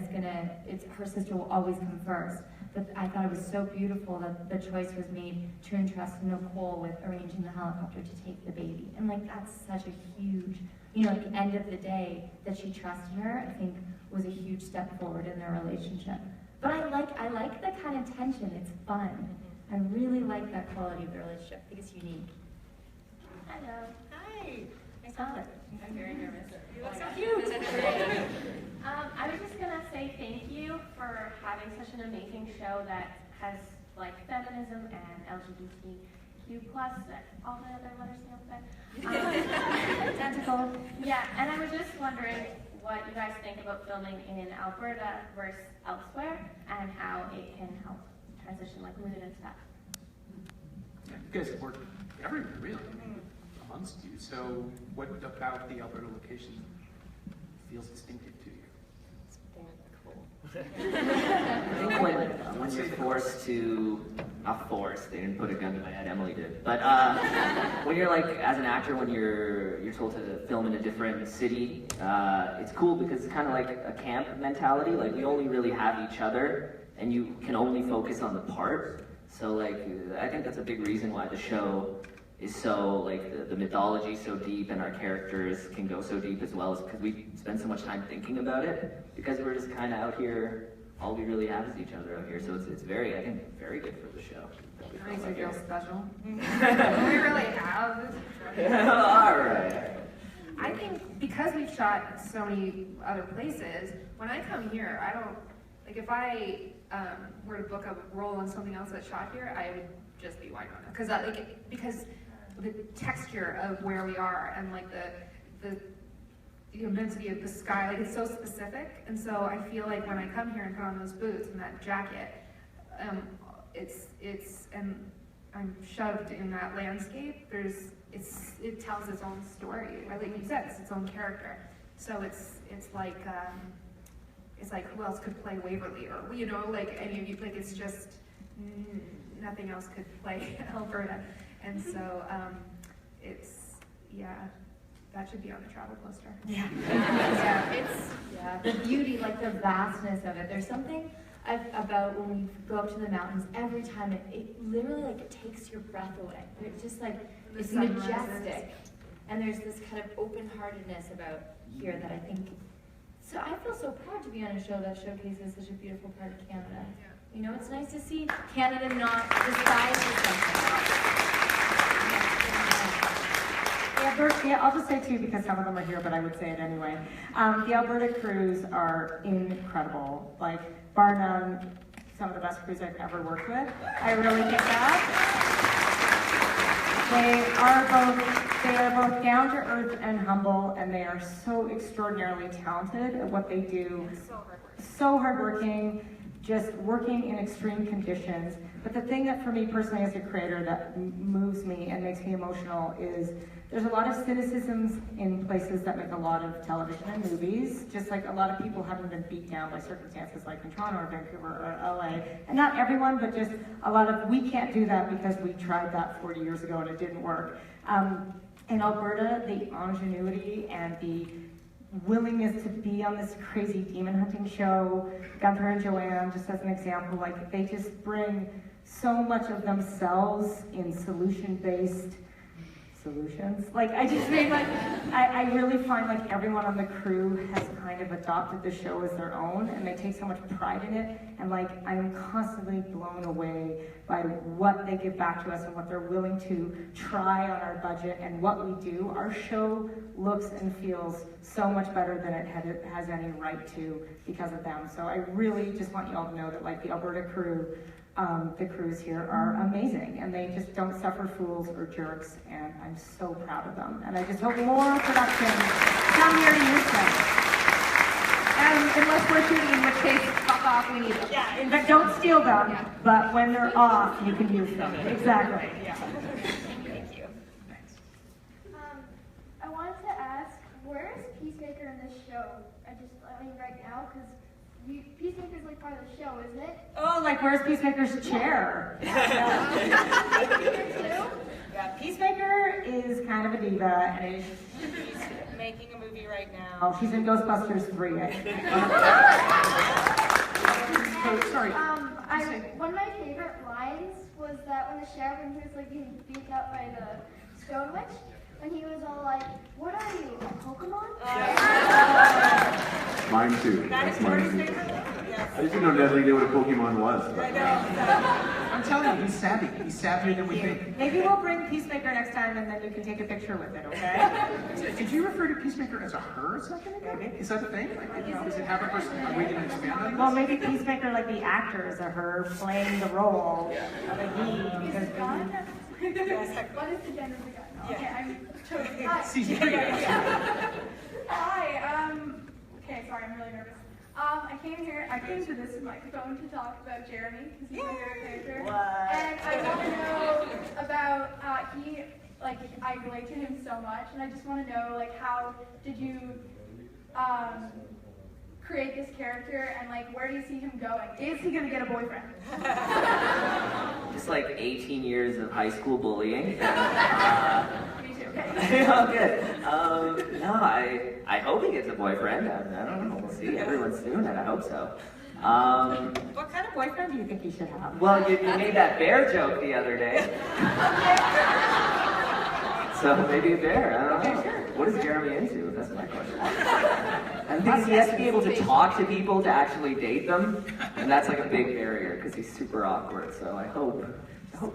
is her sister will always come first. But I thought it was so beautiful that the choice was made to entrust Nicole with arranging the helicopter to take the baby. And that's such a huge, at the end of the day, that she trusted her, I think was a huge step forward in their relationship. But I like the kind of tension, it's fun. I really like that quality of the relationship. I think it's unique. Hello. Hi. I saw it. I'm very nervous. You look so cute. I was just gonna say thank you for having such an amazing show that has feminism and LGBT Q+, all the other letters in the alphabet. Identical. Yeah, and I was just wondering what you guys think about filming in Alberta versus elsewhere, and how it can help transition, like move it into that. Yeah, you guys have worked everywhere, really, amongst you. So what about the Alberta location feels distinctive to you? I think when you're forced to, not forced, they didn't put a gun to my head, Emily did, but when you're like, as an actor, when you're told to film in a different city, it's cool because it's kind of like a camp mentality. Like, we only really have each other, and you can only focus on the part. So like, I think that's a big reason why the show is so, like, the mythology so deep, and our characters can go so deep as well, is because we spend so much time thinking about it, because we're just kind of out here, all we really have is each other out here. So it's very, I think, very good for the show. It makes me feel special. We really have. All right. I think because we've shot so many other places, when I come here, I don't, like, if I were to book a role on something else that's shot here, I would just be Wynonna. Because the texture of where we are, and like the immensity of the sky, like, it's so specific. And so I feel like when I come here and put on those boots and that jacket, and I'm shoved in that landscape, it tells its own story, right? Like you said, it's its own character. So it's like who else could play Waverly, or, you know, like any of you, like, it's just nothing else could play Alberta. And so that should be on the travel poster. Yeah. The beauty, like the vastness of it. There's something about when we go up to the mountains, every time it literally, like, it takes your breath away. It's just like, it's majestic. And there's this kind of open-heartedness about here that I think, so I feel so proud to be on a show that showcases such a beautiful part of Canada. You know, it's nice to see Canada not disguised as something. Yeah, I'll just say too, because some of them are here, but I would say it anyway. The Alberta crews are incredible. Like, bar none, some of the best crews I've ever worked with. I really think that. They are both down to earth and humble, and they are so extraordinarily talented at what they do. So hardworking, just working in extreme conditions. But the thing that, for me personally as a creator, that moves me and makes me emotional is there's a lot of cynicisms in places that make a lot of television and movies, just like a lot of people haven't been beat down by circumstances like in Toronto or Vancouver or LA. And not everyone, but just a lot of, we can't do that because we tried that 40 years ago and it didn't work. In Alberta, the ingenuity and the willingness to be on this crazy demon hunting show, Gunther and Joanne, just as an example, like, they just bring so much of themselves in solution-based solutions. Like, I just mean, like, I really find like everyone on the crew has kind of adopted the show as their own, and they take so much pride in it, and like, I'm constantly blown away by what they give back to us and what they're willing to try on our budget and what we do. Our show looks and feels so much better than it has any right to because of them. So I really just want you all to know that, like, the Alberta crew, the crews here are amazing, and they just don't suffer fools or jerks, and I'm so proud of them. And I just hope more productions come here to use them. Unless we're shooting, in which case, fuck off, we need them. Yeah, but don't steal them, but when they're off, you can use them. Exactly. Yeah. Thank you. I wanted to ask, where is Peacemaker in this show? I mean, right now, because Peacemaker's like part of the show, isn't it? Oh, like, where's Peacemaker's chair? Yeah, Peacemaker is kind of a diva, and she's making a movie right now. Oh, she's in Ghostbusters 3, I think. Sorry. One of my favorite lines was that when the sheriff, when he was like being beat up by the Stone Witch, when he was all like, "What are you, a Pokemon?" Mine too. That's mine too. I just didn't know Natalie knew what a Pokemon was. I know. I'm telling you, he's savvy. He's savvier than we think. Maybe we'll bring Peacemaker next time, and then you can take a picture with it, okay? Did you refer to Peacemaker as a her a second ago? Is that the thing? Like, does it have a person? Are we going to expand on this? Well, maybe Peacemaker, like the actor, is a her playing the role of a he. Because What is the gender of the guy? No, okay, I'm totally. Hi. Okay, sorry, I'm really nervous. I came to this microphone to talk about Jeremy, because he's my favorite character. And I want to know about, I relate to him so much, and I just want to know, how did you create this character, and where do you see him going? Is he going to get a boyfriend? Just 18 years of high school bullying. Me too. Okay. Oh, good. No, I hope he gets a boyfriend. I don't know. We'll see. Everyone soon, and I hope so. What kind of boyfriend do you think he should have? Well, you made that bear joke the other day. So maybe a bear. I don't know. What is Jeremy into? That's my question. I think he has to be able to talk to people to actually date them, and that's a big barrier because he's super awkward. So I hope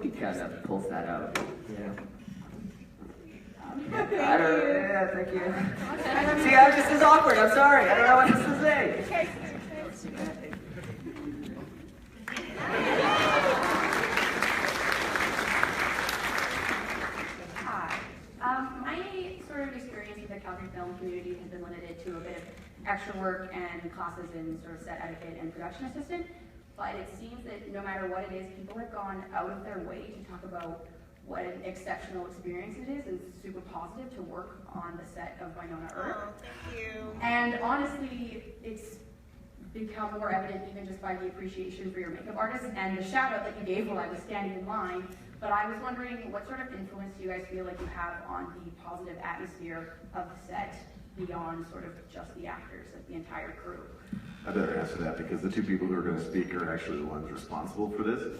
he kind of pulls that out. Yeah. Thank you. See, I'm just as awkward. I'm sorry. I don't know what else to say. My sort of experience with the Calgary film community has been limited to a bit of extra work and classes in sort of set etiquette and production assistant, but it seems that no matter what it is, people have gone out of their way to talk about what an exceptional experience it is, and it's super positive to work on the set of Wynonna Earp. Oh, thank you. And honestly, it's become more evident even just by the appreciation for your makeup artist and the shout out that you gave while I was standing in line. But I was wondering, what sort of influence do you guys feel like you have on the positive atmosphere of the set beyond sort of just the actors, the entire crew? I better answer that because the two people who are going to speak are actually the ones responsible for this.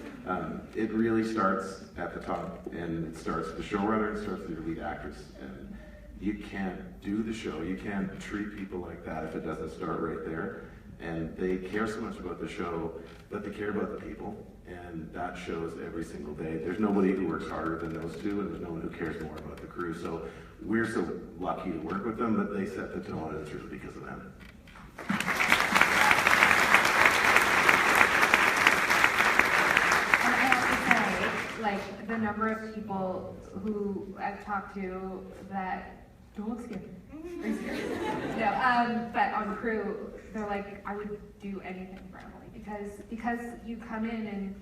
It really starts at the top, and it starts with the showrunner, it starts with your lead actress. And you can't do the show, you can't treat people like that if it doesn't start right there. And they care so much about the show, but they care about the people, and that shows every single day. There's nobody who works harder than those two, and there's no one who cares more about the crew. So we're so lucky to work with them, but they set the tone, and it's really because of them. And I have to say, the number of people who I've talked to that don't look scared. Are you serious? No, but on crew, they're like, I would do anything for Emily because you come in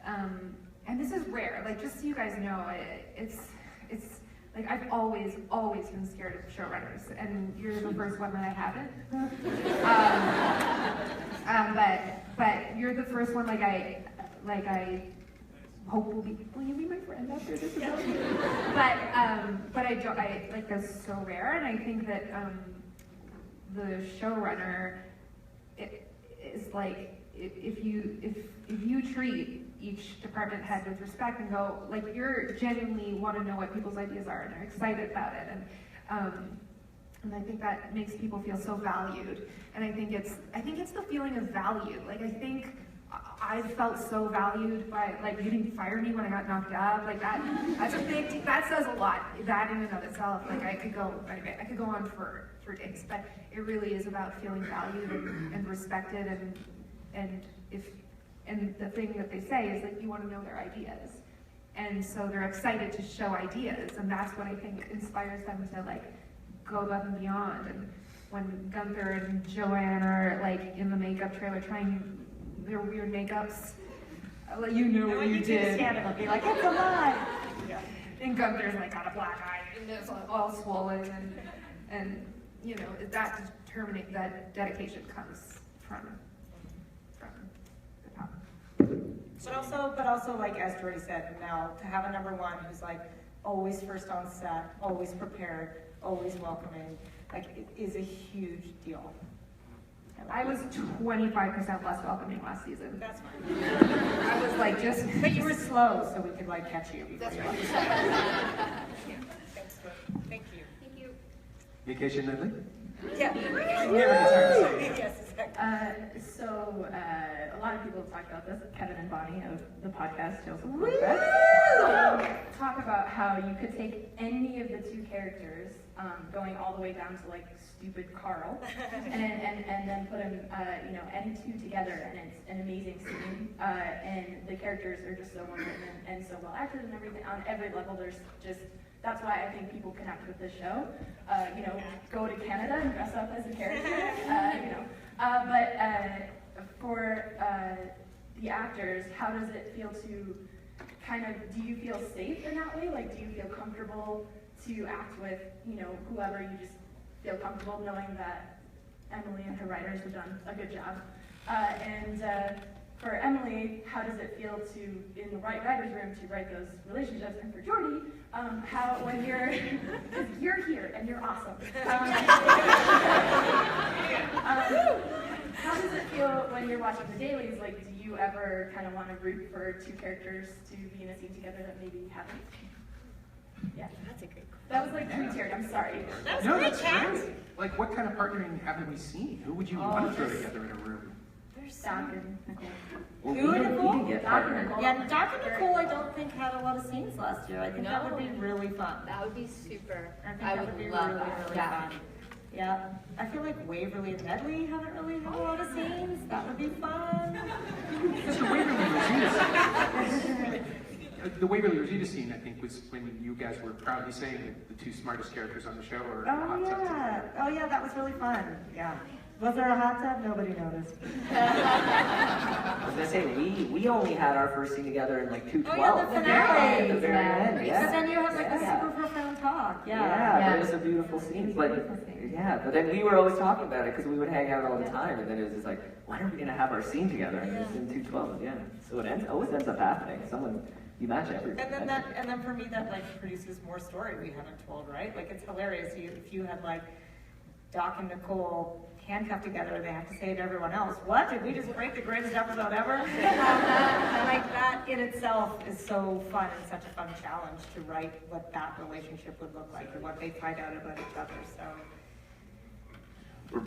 and this is rare. Just so you guys know, it's I've always been scared of showrunners, and you're the first one that I haven't. But you're the first one I hope will you be my friend after this? But I don't, that's so rare, and I think that the showrunner is if you treat each department head with respect and go you're genuinely want to know what people's ideas are and are excited about it, and I think that makes people feel so valued, and I think it's the feeling of value. I think I felt so valued by you didn't fire me when I got knocked up that's a big that says a lot, that in and of itself. I could go on for days, but it really is about feeling valued and respected, and the thing that they say is you want to know their ideas, and so they're excited to show ideas, and that's what I think inspires them to go above and beyond. And when Gunther and Joanne are in the makeup trailer trying their weird makeups, what you did. Stand up and be like, it's alive. Yeah. And Gunther's got a black eye and it's all swollen, and that dedication comes from the top. But also, as Jordy said, now to have a number one who's always first on set, always prepared, always welcoming, it is a huge deal. I was 25% less welcoming last season. That's fine. I was just. But you were slow, so we could catch you. That's right. Thank you. Thank you. Vacation Natalie? Yeah. Never gets hard to say. Yes, exactly. So a lot of people have talked about this, Kevin and Bonnie of the podcast Tales of talk about how you could take any of the two characters, going all the way down to like stupid Carl, and then put them, any two together, and it's an amazing scene. And the characters are just so well written and so well acted and everything. On every level, there's just, that's why I think people connect with this show. Go to Canada and dress up as a character. But for the actors, how does it feel to do you feel safe in that way? Like, do you feel comfortable to act with, whoever you just feel comfortable knowing that Emily and her writers have done a good job? For Emily, how does it feel to, in the writer's room, to write those relationships? And for Jordy, when you're, because you're here and you're awesome. How does it feel when you're watching the dailies? Like, do you ever kind of want to root for two characters to be in a scene together that maybe haven't? Yeah, that's a great question. That was like three-tiered, I'm sorry. No, that's great. Like, what kind of partnering haven't we seen? Who would you want to throw together in a room? Doc and Nicole. Who and Nicole? Doc and Nicole. Yeah, Doc and Nicole, I don't think had a lot of scenes last year. I think that would be really fun. That would be super. I think that would be really fun. Yeah, I feel like Waverly and Medley haven't really had a lot of scenes. That would be fun. The Waverly Rosita scene, I think, was when you guys were proudly saying that the two smartest characters on the show are in the hot tub together. Oh yeah, that was really fun. Yeah. Was there a hot tub? Nobody noticed. I was gonna say, we only had our first scene together in like 2:12. Oh yeah, the finale. At the very end, yeah. But then you had like a super profound talk. Yeah, it was a beautiful scene. But then we were always talking about it because we would hang out all the time, and then it was just like, when are we gonna have our scene together? And it was in 2:12, yeah. So it always ends up happening. You match everything. And then for me, that like produces more story we haven't told, right? Like it's hilarious. If you had like Doc and Nicole handcuffed together, they have to say to everyone else, "What? Did we just break the greatest episode ever?" Like that in itself is so fun and such a fun challenge to write what that relationship would look like and what they find out about each other. So.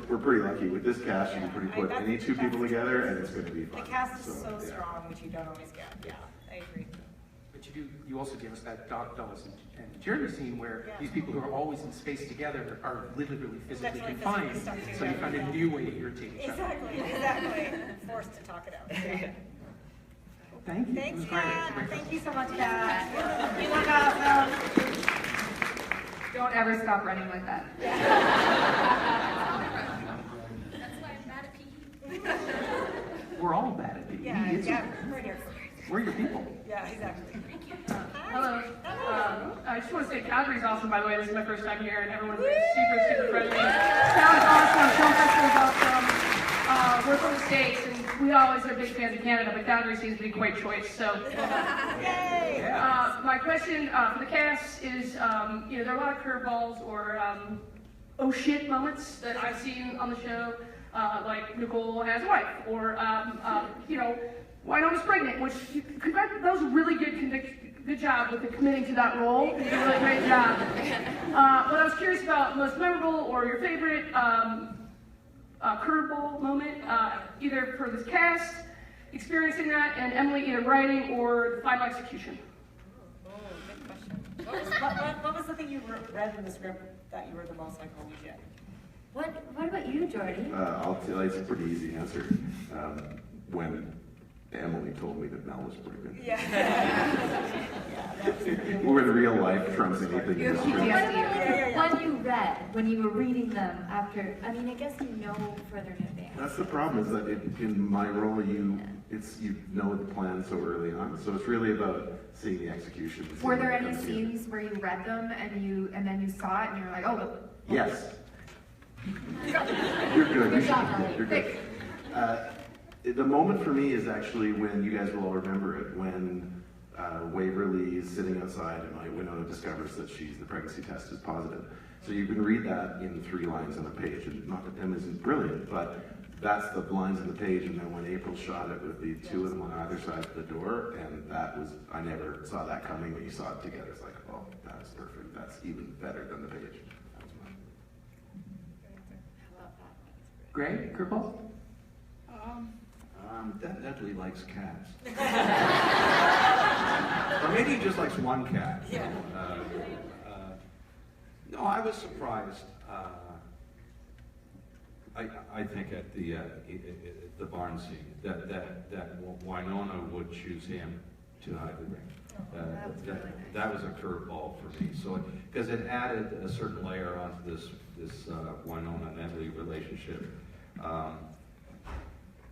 We're pretty lucky with this cast. You can put any two people together, and it's going to be fun. The cast is so strong, which you don't always get. Yeah, I agree. But you also gave us that Doc Dulles and Jeremy scene where these people who are always in space together are literally physically confined. So you found a new way to irritate each other. Exactly. Forced to talk it out. Yeah. Thank you. Thanks, Kat. Thank you so much, Kat. You look awesome. Don't ever stop running like that. That's why I'm mad at PE. We're all bad at PE. Yeah, we're here. We're your people. Yeah, exactly. Hello. I just want to say Calgary's awesome, by the way. This is my first time here, and everyone's super friendly. Sounds awesome. Film Festival's awesome. We're from the States, and we always are big fans of Canada, but Calgary seems to be quite choice. So, my question for the cast is, there are a lot of curveballs or oh shit moments that I've seen on the show, like Nicole has a wife, or Wynonna's pregnant, which that was a really good job with committing to that role. You did a really great job. What I was curious about, most memorable or your favorite curveball moment, either for this cast, experiencing that, and Emily either writing or the final execution. Oh, good question. What was the thing you read in the script that you were the most like, holy shit? What about you, Jordy? I'll tell you, it's a pretty easy answer. When Emily told me that Mel was pregnant. Yeah. Where the real life trumps anything. Your PTSD. When you read, when you were reading them after, I guess you know further in advance. That's the problem, is that in my role, you know the plan so early on. So it's really about seeing the execution. Were there any scenes where you read them and then you saw it and you're like, oh, yes. You're good. You're good. The moment for me is actually when, you guys will all remember it, when Waverly is sitting outside and Wynonna discovers that the pregnancy test is positive. So you can read that in 3 lines on a page, and not that Em isn't brilliant, but that's the lines on the page. And then when April shot it with the 2 of them on either side of the door, and I never saw that coming. When you saw it together, it's like, oh, that's perfect. That's even better than the page. That was mine. Greg, curveball? Nedley likes cats. Or maybe he just likes one cat. Yeah. No, I was surprised. I think at the barn scene that Wynonna would choose him to hide the ring. That was a curveball for me. So because it added a certain layer onto this Wynonna Nedley relationship.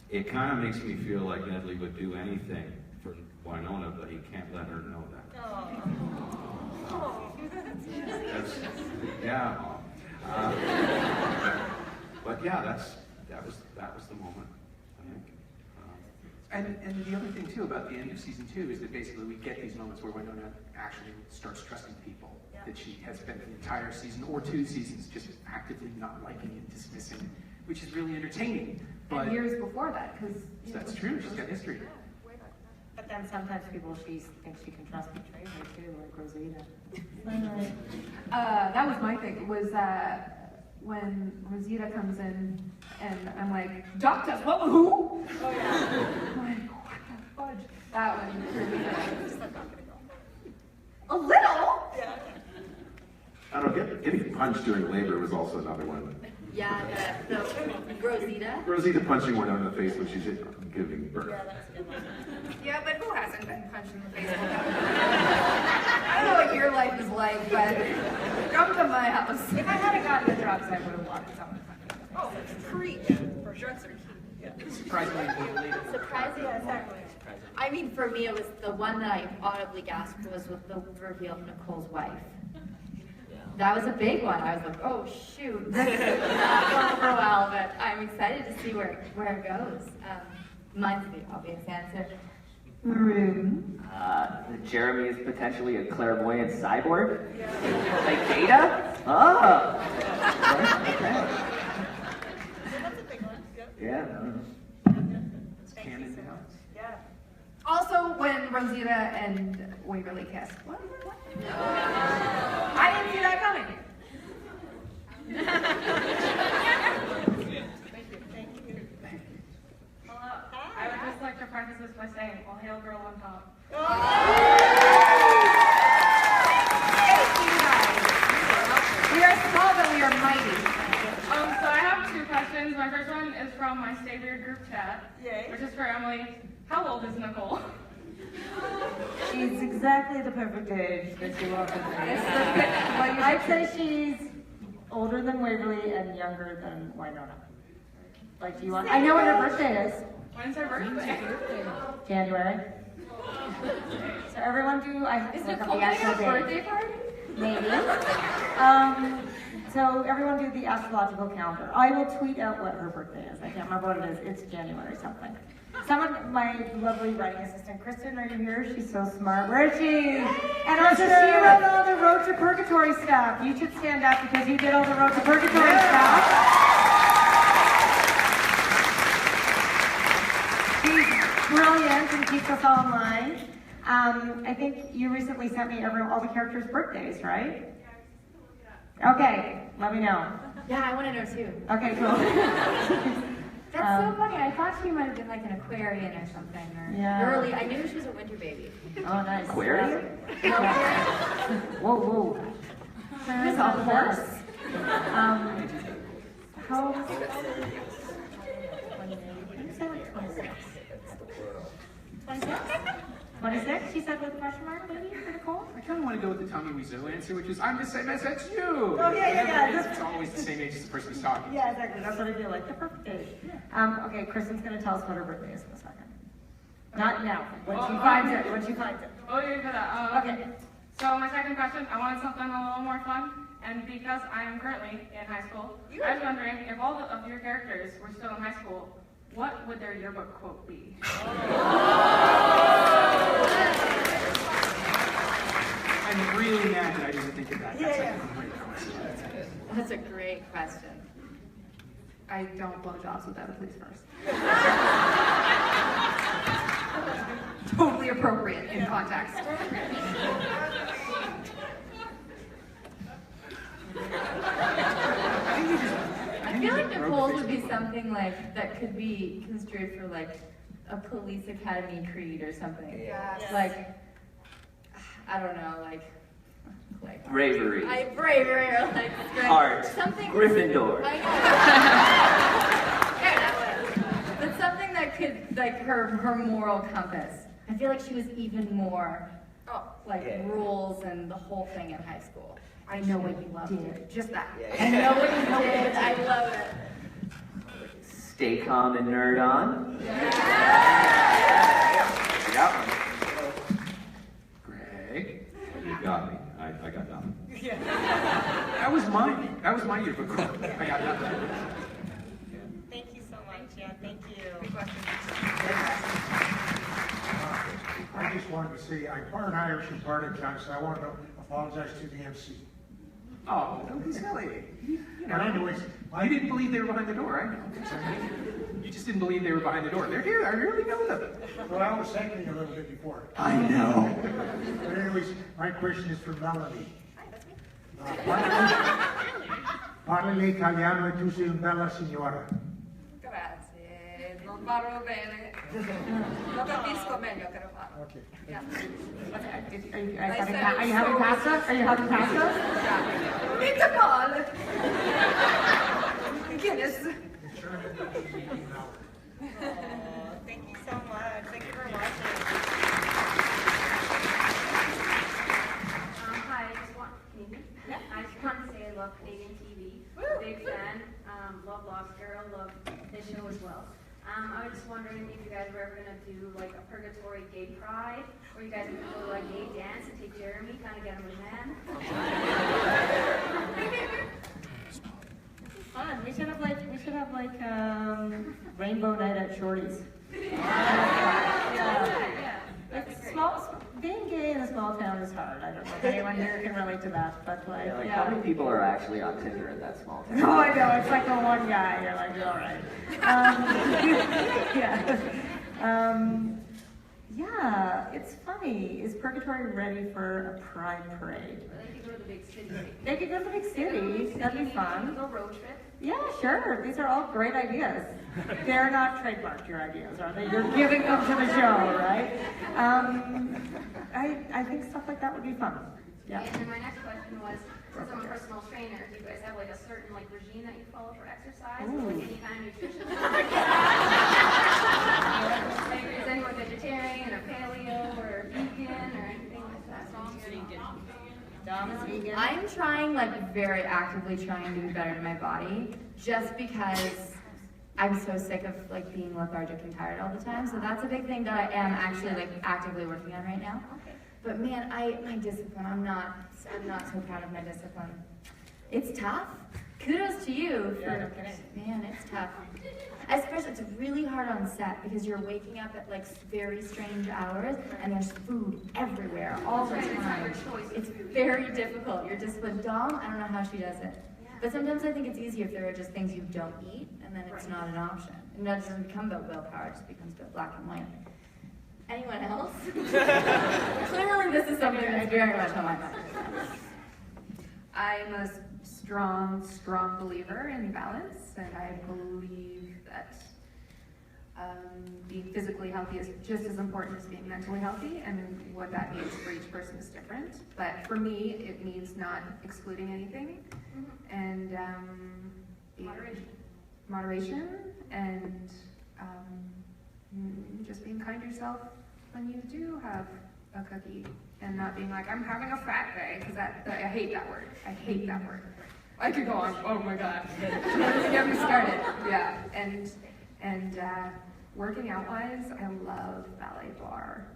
It kind of makes me feel like Nedley would do anything for Wynonna, but he can't let her know that. Oh. Yeah. But yeah, that was the moment, I think. And the other thing too about the end of season 2 is that basically we get these moments where Wynonna actually starts trusting people that she has spent the entire season or 2 seasons just actively not liking and dismissing, which is really entertaining. But and years before that, because that's true. She's got history. But then sometimes people think she can trust betray her too, like Rosita. That was my thing, was when Rosita comes in and I'm like, Doctor, what, who? Oh yeah. I'm like, what the fudge? That one. A little? Yeah. I don't know, getting punched during labor was also another one. Yeah, the Rosita. Rosita punching Wynonna in the face when she's giving birth. Yeah, that's a good one. Yeah, but who hasn't been punched in the face? I don't know what your life is like, but come to my house. If I hadn't gotten the drugs, I would have wanted someone to punch me in the face. Oh, preach. For drugs are key. Yeah. Surprisingly, Surprisingly. Yeah, exactly. I mean, for me, it was the one that I audibly gasped was with the reveal of Nicole's wife. That was a big one. I was like, oh shoot, this is not going for a while, but I'm excited to see where it goes. Mine's the obvious answer. Jeremy is potentially a clairvoyant cyborg? Yeah. Like Data? Oh! Okay. That's a big one. Yep. Yeah. It's canon now. Yeah. Also, when Rosita and Waverly kissed. What? I didn't see that coming. Hello. I would just like to preface this by saying, all hail girl on top. Thank you guys. We are small, but we are mighty. So I have 2 questions. My first one is from my Stay Weird group chat, which is for Emily. How old is Nicole? She's exactly the perfect age that she walks in. I'd say she's older than Waverly and younger than Wynonna. Like, do you want? I know what her birthday is. When's her birthday? January. So everyone do. Is Nicole getting a birthday party? Maybe. So everyone do the astrological calendar. I will tweet out what her birthday is. I can't remember what it is. It's January something. My lovely writing assistant, Kristen, are you here? She's so smart. Where is she? And also, she wrote all the Road to Purgatory stuff. You should stand up because you did all the Road to Purgatory stuff. She's brilliant and keeps us all in line. I think you recently sent me all the characters' birthdays, right? Okay, let me know. Yeah, I want to know too. Okay, cool. That's so funny. I thought she might have been like an Aquarian or something. Or early. I knew she was a winter baby. Oh, nice. Aquarian? Whoa. There's a horse. How? 26? 26? She said with a question mark, maybe, for Nicole? I kind of want to go with the Tommy Wiseau answer, which is, I'm the same age as you! Oh, yeah. It's always the same age as the person who's talking. Yeah, exactly. That's what I feel like. The perfect age. Okay, Kristen's going to tell us what her birthday is in a second. Not now. When she finds it. Oh, you're for that. Okay. So my second question, I wanted something a little more fun. And because I am currently in high school, I was wondering if all of your characters were still in high school, what would their yearbook quote be? I'm really mad that I didn't think of that. That's a great question. That's a great question. I don't blow jobs without a police first. Totally appropriate in context. I feel like Nicole's would be something like that could be construed for like a police academy creed or something. Yes. Like, I don't know, like Bravery. bravery or like strength. Art. Something. Gryffindor. I know. But something that could, like her moral compass. I feel like she was even more, rules and the whole thing in high school. I know what you loved. Just that. I know what you did. I love it. Stay calm and nerd on. Yep. Greg. You got me. I got nothing. That was my yearbook quote. I got nothing. Thank you so much. Yeah, thank you. I just wanted to say I'm part Irish and part Italian, so I wanted to apologize to the MC. Oh, don't be silly. But anyways, you didn't believe they were behind the door, I know. You just didn't believe they were behind the door. They're here, I really know them. Well, I was thinking a little bit before. I know. But anyways, my question is for Melanie. Parli l'italiano e tu sei una bella signora. Grazie, non parlo bene. Lo capisco meglio che lo parlo. Okay. Yeah. Are you having pasta? Are you having pasta? Meatball! Guinness. Thank you so much. Thank you for watching. Hi, I just want to say I love Canadian TV. Big fan. Love Lost Girl. Love this show as well. I was just wondering if you guys were ever gonna do like a purgatory gay pride, where you guys would go to like gay dance and take Jeremy, kind of get him a man. Fun. We should have like rainbow night at Shorty's. Yeah. Being gay in a small town is hard. I don't know if anyone here can relate to that, but like, Yeah, like how many people are actually on Tinder in that small town? Oh, I know. It's like the one guy. You're like, all right. Yeah, it's funny. Is Purgatory ready for a pride parade? They could go to the big city. They could go to the big city. That'd be fun. Go road trip. Yeah, sure. These are all great ideas. They're not trademarked, your ideas, are they? You're giving them to the show, right? I think stuff like that would be fun. Yeah. And then my next question was, as I'm a personal trainer, do you guys have like a certain like regime that you follow for exercise, or like any kind of nutrition? Like, is anyone vegetarian or paleo or vegan or anything like that? Dom is vegan. I'm trying, like, very actively trying to be better to my body, just because I'm so sick of, like, being lethargic and tired all the time. So that's a big thing that I am actually, like, actively working on right now. But man, my discipline, I'm not so proud of my discipline. It's tough. Kudos to you. Man, it's tough. Especially, it's really hard on set because you're waking up at like very strange hours and there's food everywhere all the time. It's very difficult. You're just with Dom, I don't know how she does it. But sometimes I think it's easier if there are just things you don't eat and then it's not an option. And that doesn't become about willpower, it just becomes about black and white. Anyone else? Clearly this is something that's very much on my mind. I'm a strong believer in balance, and I believe that being physically healthy is just as important as being mentally healthy, and what that means for each person is different. But for me, it means not excluding anything, and moderation, and just being kind to yourself when you do have a cookie, and not being like, I'm having a fat day, because I hate that word. I hate that word. I could go on. Oh my god. Get me started. Yeah, and working out wise, I love ballet bar.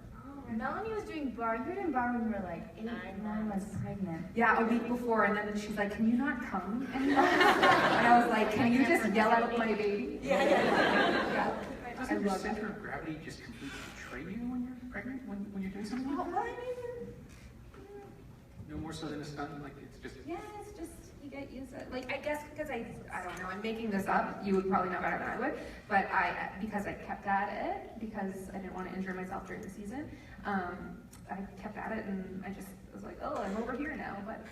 Melanie was doing bar. You were doing bar when you were like 9 months pregnant. Yeah, a week before, and then she's like, "Can you not come anymore?" And I was like, "Can you just yell out my baby?" Yeah. Doesn't your center of gravity just completely betray you when you're pregnant? When you're doing something like that? No more so than a stunt? Like it's just. Yeah, it's just you get used to it. Like I guess because I don't know. I'm making this up. You would probably know better than I would. But because I kept at it because I didn't want to injure myself during the season. I kept at it, and I just was like, oh, I'm over here now. But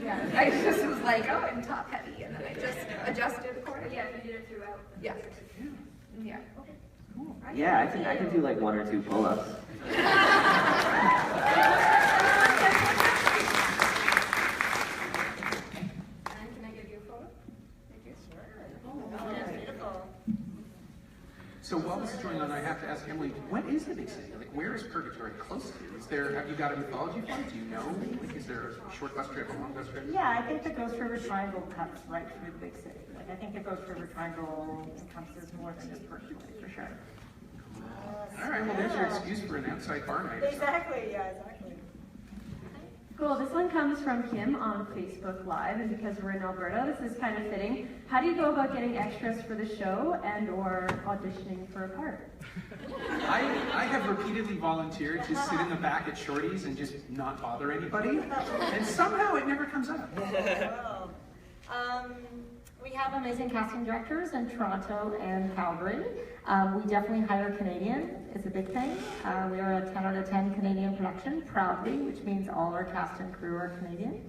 yeah, I just was like, oh, I'm top heavy, and then I just adjusted accordingly. Yeah, you did it throughout. Yeah. Yeah. Cool. Yeah, I can do like 1 or 2 pull-ups. So while this is going on, I have to ask Emily, what is the big city? Like, where is Purgatory close to? Is there, have you got a mythology flight? Do you know? Like, is there a short bus trip, a long bus trip? Yeah, I think the Ghost River Triangle cuts right through the big city. Like, I think the Ghost River Triangle encompasses more than just Purgatory, for sure. All right, well, there's your excuse for an outside bar night. Exactly, yeah, exactly. Cool, this one comes from Kim on Facebook Live, and because we're in Alberta, this is kind of fitting. How do you go about getting extras for the show and or auditioning for a part? I have repeatedly volunteered to sit in the back at Shorty's and just not bother anybody, and somehow it never comes up. We have amazing casting directors in Toronto and Calgary. We definitely hire Canadian. It's a big thing. We are a 10 out of 10 Canadian production, proudly, which means all our cast and crew are Canadian.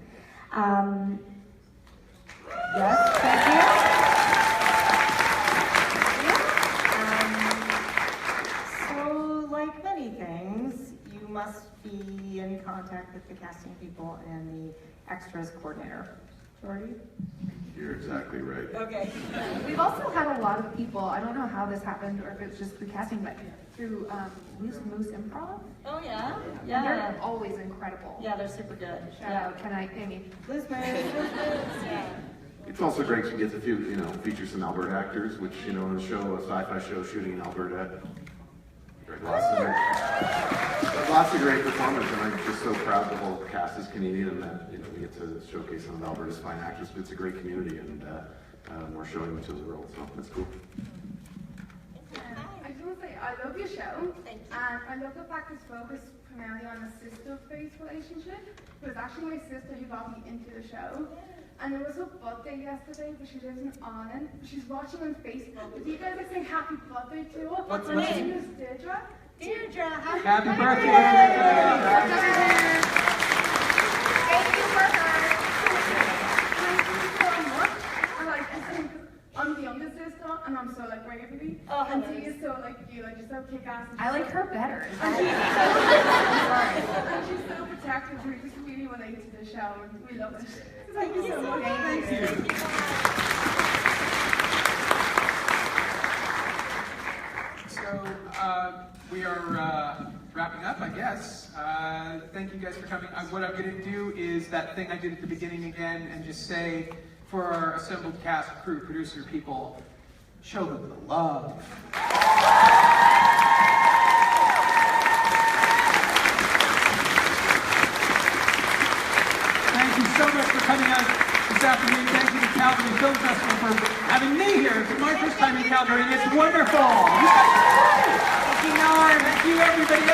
Yes, thank you. So, like many things, you must be in contact with the casting people and the extras coordinator. Jordy? You're exactly right. Okay. We've also had a lot of people, I don't know how this happened or if it's just the casting, but through Loose Moose Improv. Oh, yeah? And Yeah. they're always incredible. Yeah, they're super good. Shout out, can I, Amy? Loose Moose, yeah. It's also great to get to feature some Alberta actors, which, in a sci-fi show shooting in Alberta, lots of great performers, and I'm just so proud the whole cast is Canadian and that we get to showcase some of Alberta's fine actors. But it's a great community, and we're showing them to the world, so that's cool. I just want to say I love your show, and I love the fact it's focused primarily on a sister-based relationship. It was actually my sister who got me into the show. And there was her birthday yesterday, but she lives in Arnhem. She's watching on Facebook. If you guys are saying happy birthday to her, What's her her name? name is Deirdre. Deirdre, happy birthday! Thank you for her. Thank you so much. I think I'm the younger sister, and I'm so bravery. And she is so you, you're so kick-ass. I like her better. And she's so protective. We just really relate to the show, and we love it. Thank you so much. Thank you. So we are wrapping up, I guess. Thank you guys for coming. What I'm going to do is that thing I did at the beginning again and just say, for our assembled cast, crew, producer, people, show them the love. Thank you so much for coming out this afternoon. Thank you to Calgary Film Festival for having me here. It's my first time in Calgary, and it's wonderful. Thank you, Norm. Thank you, everybody